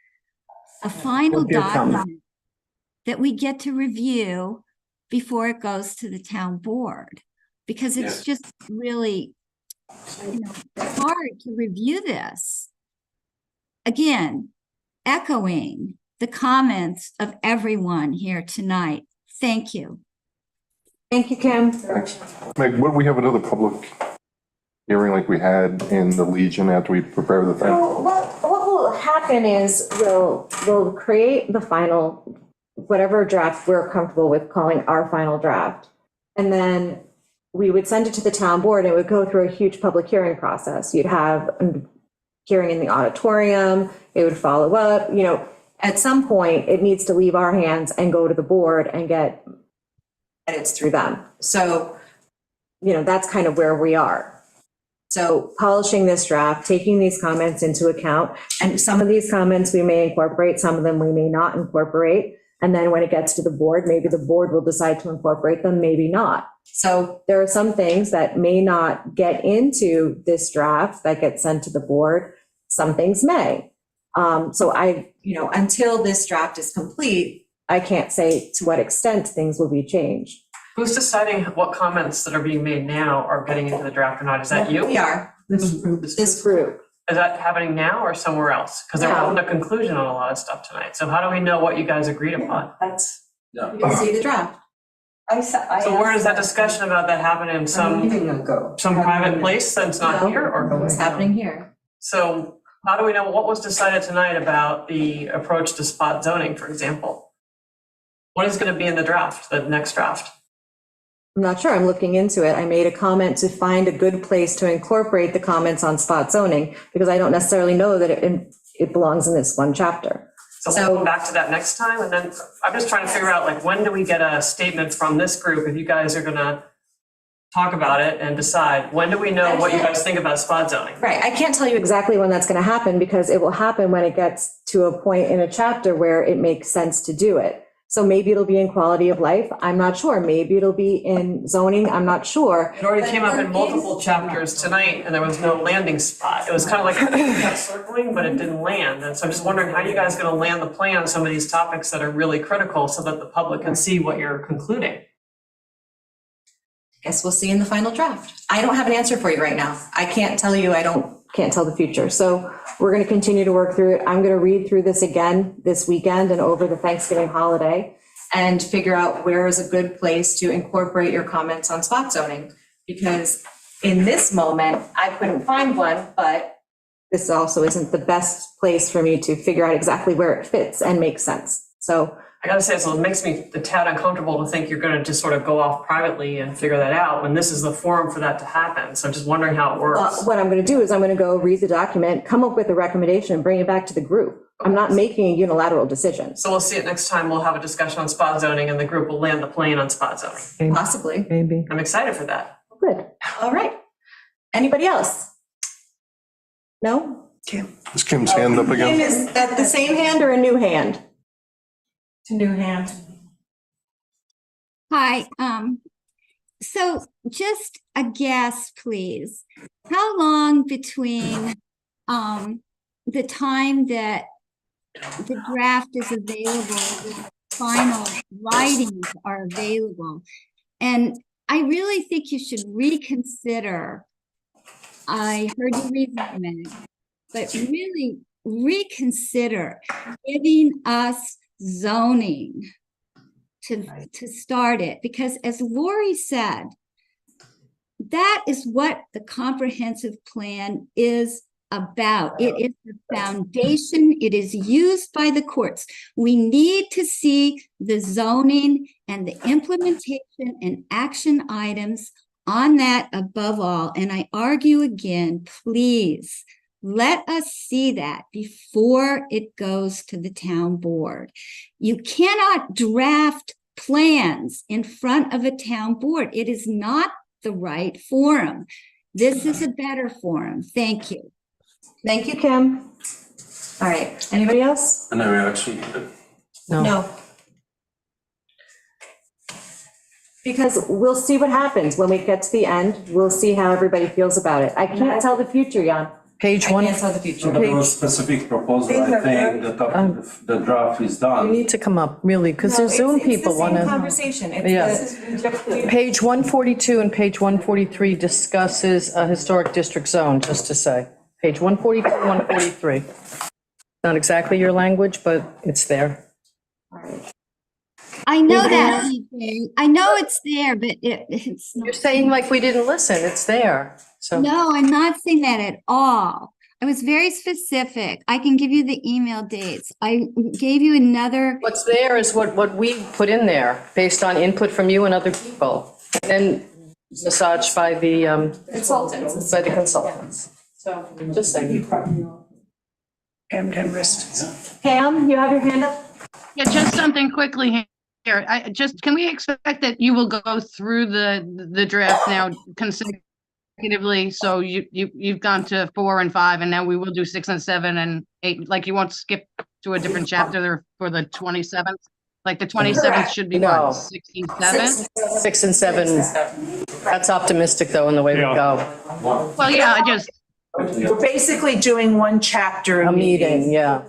a final document that we get to review before it goes to the town board, because it's just really, hard to review this. Again, echoing the comments of everyone here tonight. Thank you. Thank you, Kim. Meg, would we have another public hearing like we had in the Legion after we prepare the thing? So what will happen is we'll create the final, whatever draft we're comfortable with calling our final draft. And then we would send it to the town board and it would go through a huge public hearing process. You'd have a hearing in the auditorium, it would follow up, at some point it needs to leave our hands and go to the board and get edits through them. So, that's kind of where we are. So polishing this draft, taking these comments into account, and some of these comments we may incorporate, some of them we may not incorporate. And then when it gets to the board, maybe the board will decide to incorporate them, maybe not. So there are some things that may not get into this draft that get sent to the board. Some things may. So until this draft is complete, I can't say to what extent things will be changed. Who's deciding what comments that are being made now are getting into the draft or not? Is that you? We are. This group. Is that happening now or somewhere else? Because there wasn't a conclusion on a lot of stuff tonight. So how do we know what you guys agreed upon? You can see the draft. So where does that discussion about that happen in some private place that's not here, or It's happening here. So how do we know what was decided tonight about the approach to spot zoning, for example? What is going to be in the draft, the next draft? I'm not sure. I'm looking into it. I made a comment to find a good place to incorporate the comments on spot zoning because I don't necessarily know that it belongs in this one chapter. So we'll come back to that next time. And then I'm just trying to figure out, when do we get a statement from this group if you guys are going to talk about it and decide? When do we know what you guys think about spot zoning? Right. I can't tell you exactly when that's going to happen because it will happen when it gets to a point in a chapter where it makes sense to do it. So maybe it'll be in quality of life. I'm not sure. Maybe it'll be in zoning. I'm not sure. It already came up in multiple chapters tonight and there was no landing spot. It was kind of like kept circling, but it didn't land. And so I'm just wondering how you guys are going to land the plane on some of these topics that are really critical so that the public can see what you're concluding. Guess we'll see in the final draft. I don't have an answer for you right now. I can't tell you, Can't tell the future. So we're going to continue to work through it. I'm going to read through this again this weekend and over the Thanksgiving holiday and figure out where is a good place to incorporate your comments on spot zoning. Because in this moment, I couldn't find one, but this also isn't the best place for me to figure out exactly where it fits and makes sense. So I gotta say, so it makes me a tad uncomfortable to think you're gonna just sort of go off privately and figure that out when this is the forum for that to happen. So I'm just wondering how it works. what I'm going to do is I'm going to go read the document, come up with a recommendation, and bring it back to the group. I'm not making a unilateral decision. So we'll see it next time. We'll have a discussion on spot zoning and the group will land the plane on spot zoning. possibly. Maybe. I'm excited for that. Good. All right. Anybody else? No? Is Kim's hand up again? Is that the same hand or a new hand? It's a new hand. Hi, so just a guess, please. How long between the time that the draft is available, the final writings are available? And I really think you should reconsider. I heard you read that a minute, but really reconsider giving us zoning to start it, because as Lori said, that is what the comprehensive plan is about. It is the foundation. It is used by the courts. We need to see the zoning and the implementation and action items on that above all. And I argue again, please, let us see that before it goes to the town board. You cannot draft plans in front of a town board. It is not the right forum. This is a better forum. Thank you. Thank you, Kim. All right, anybody else? And then we actually, No. Because we'll see what happens when we get to the end. We'll see how everybody feels about it. I can't tell the future, Jan. Page I one, can't tell the future. but there was specific proposal, I think, that after the draft is you done. need to come up, really, because No, there's Zoom it's the people same want to. Conversation. Yeah. It's Page 142 and page 143 discusses a historic district zone, just to say. Page 142, 143. Not exactly your language, but it's there. I know that, DJ. I know it's there, but it's You're not. saying like we didn't listen, it's there, so. No, I'm not saying that at all. I was very specific. I can give you the email dates. I gave you another, What's there is what we put in there, based on input from you and other people, and massaged by the consultants. by the consultants. So, just saying. Pam Demarest. Pam, you have your hand up? Yeah, just something quickly here. Can we expect that you will go through the draft now consecutively? So you've gone to 4 and 5, and now we will do 6 and 7 and 8, like you won't skip to a different chapter there for the 27th? Like the 27th should be No. what, 67? 6 and 7, that's optimistic though in the way we go. Well, yeah, I just, We're basically doing one chapter A meeting, yeah.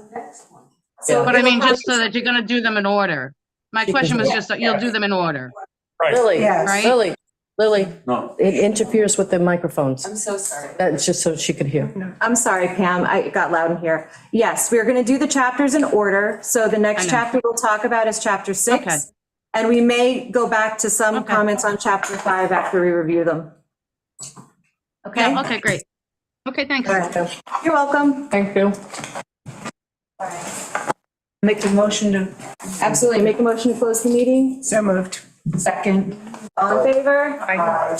So but I mean, just so that you're gonna do them in order. My question was just that you'll do them in order. Lily, Yes. Right. Lily, No, it interferes with the microphones. I'm so sorry. That's just so she could hear. I'm sorry, Pam, I got loud in here. Yes, we're going to do the chapters in order. So the next I know. chapter we'll talk about is chapter 6. Okay. And we may go back to some Okay. comments on chapter 5 after we review them. Okay? Yeah, okay, great. Okay, thanks. All right. You're welcome. Thank you. Make a motion to. Absolutely. Make a motion to close the meeting. So moved. Second. All in favor? Aye.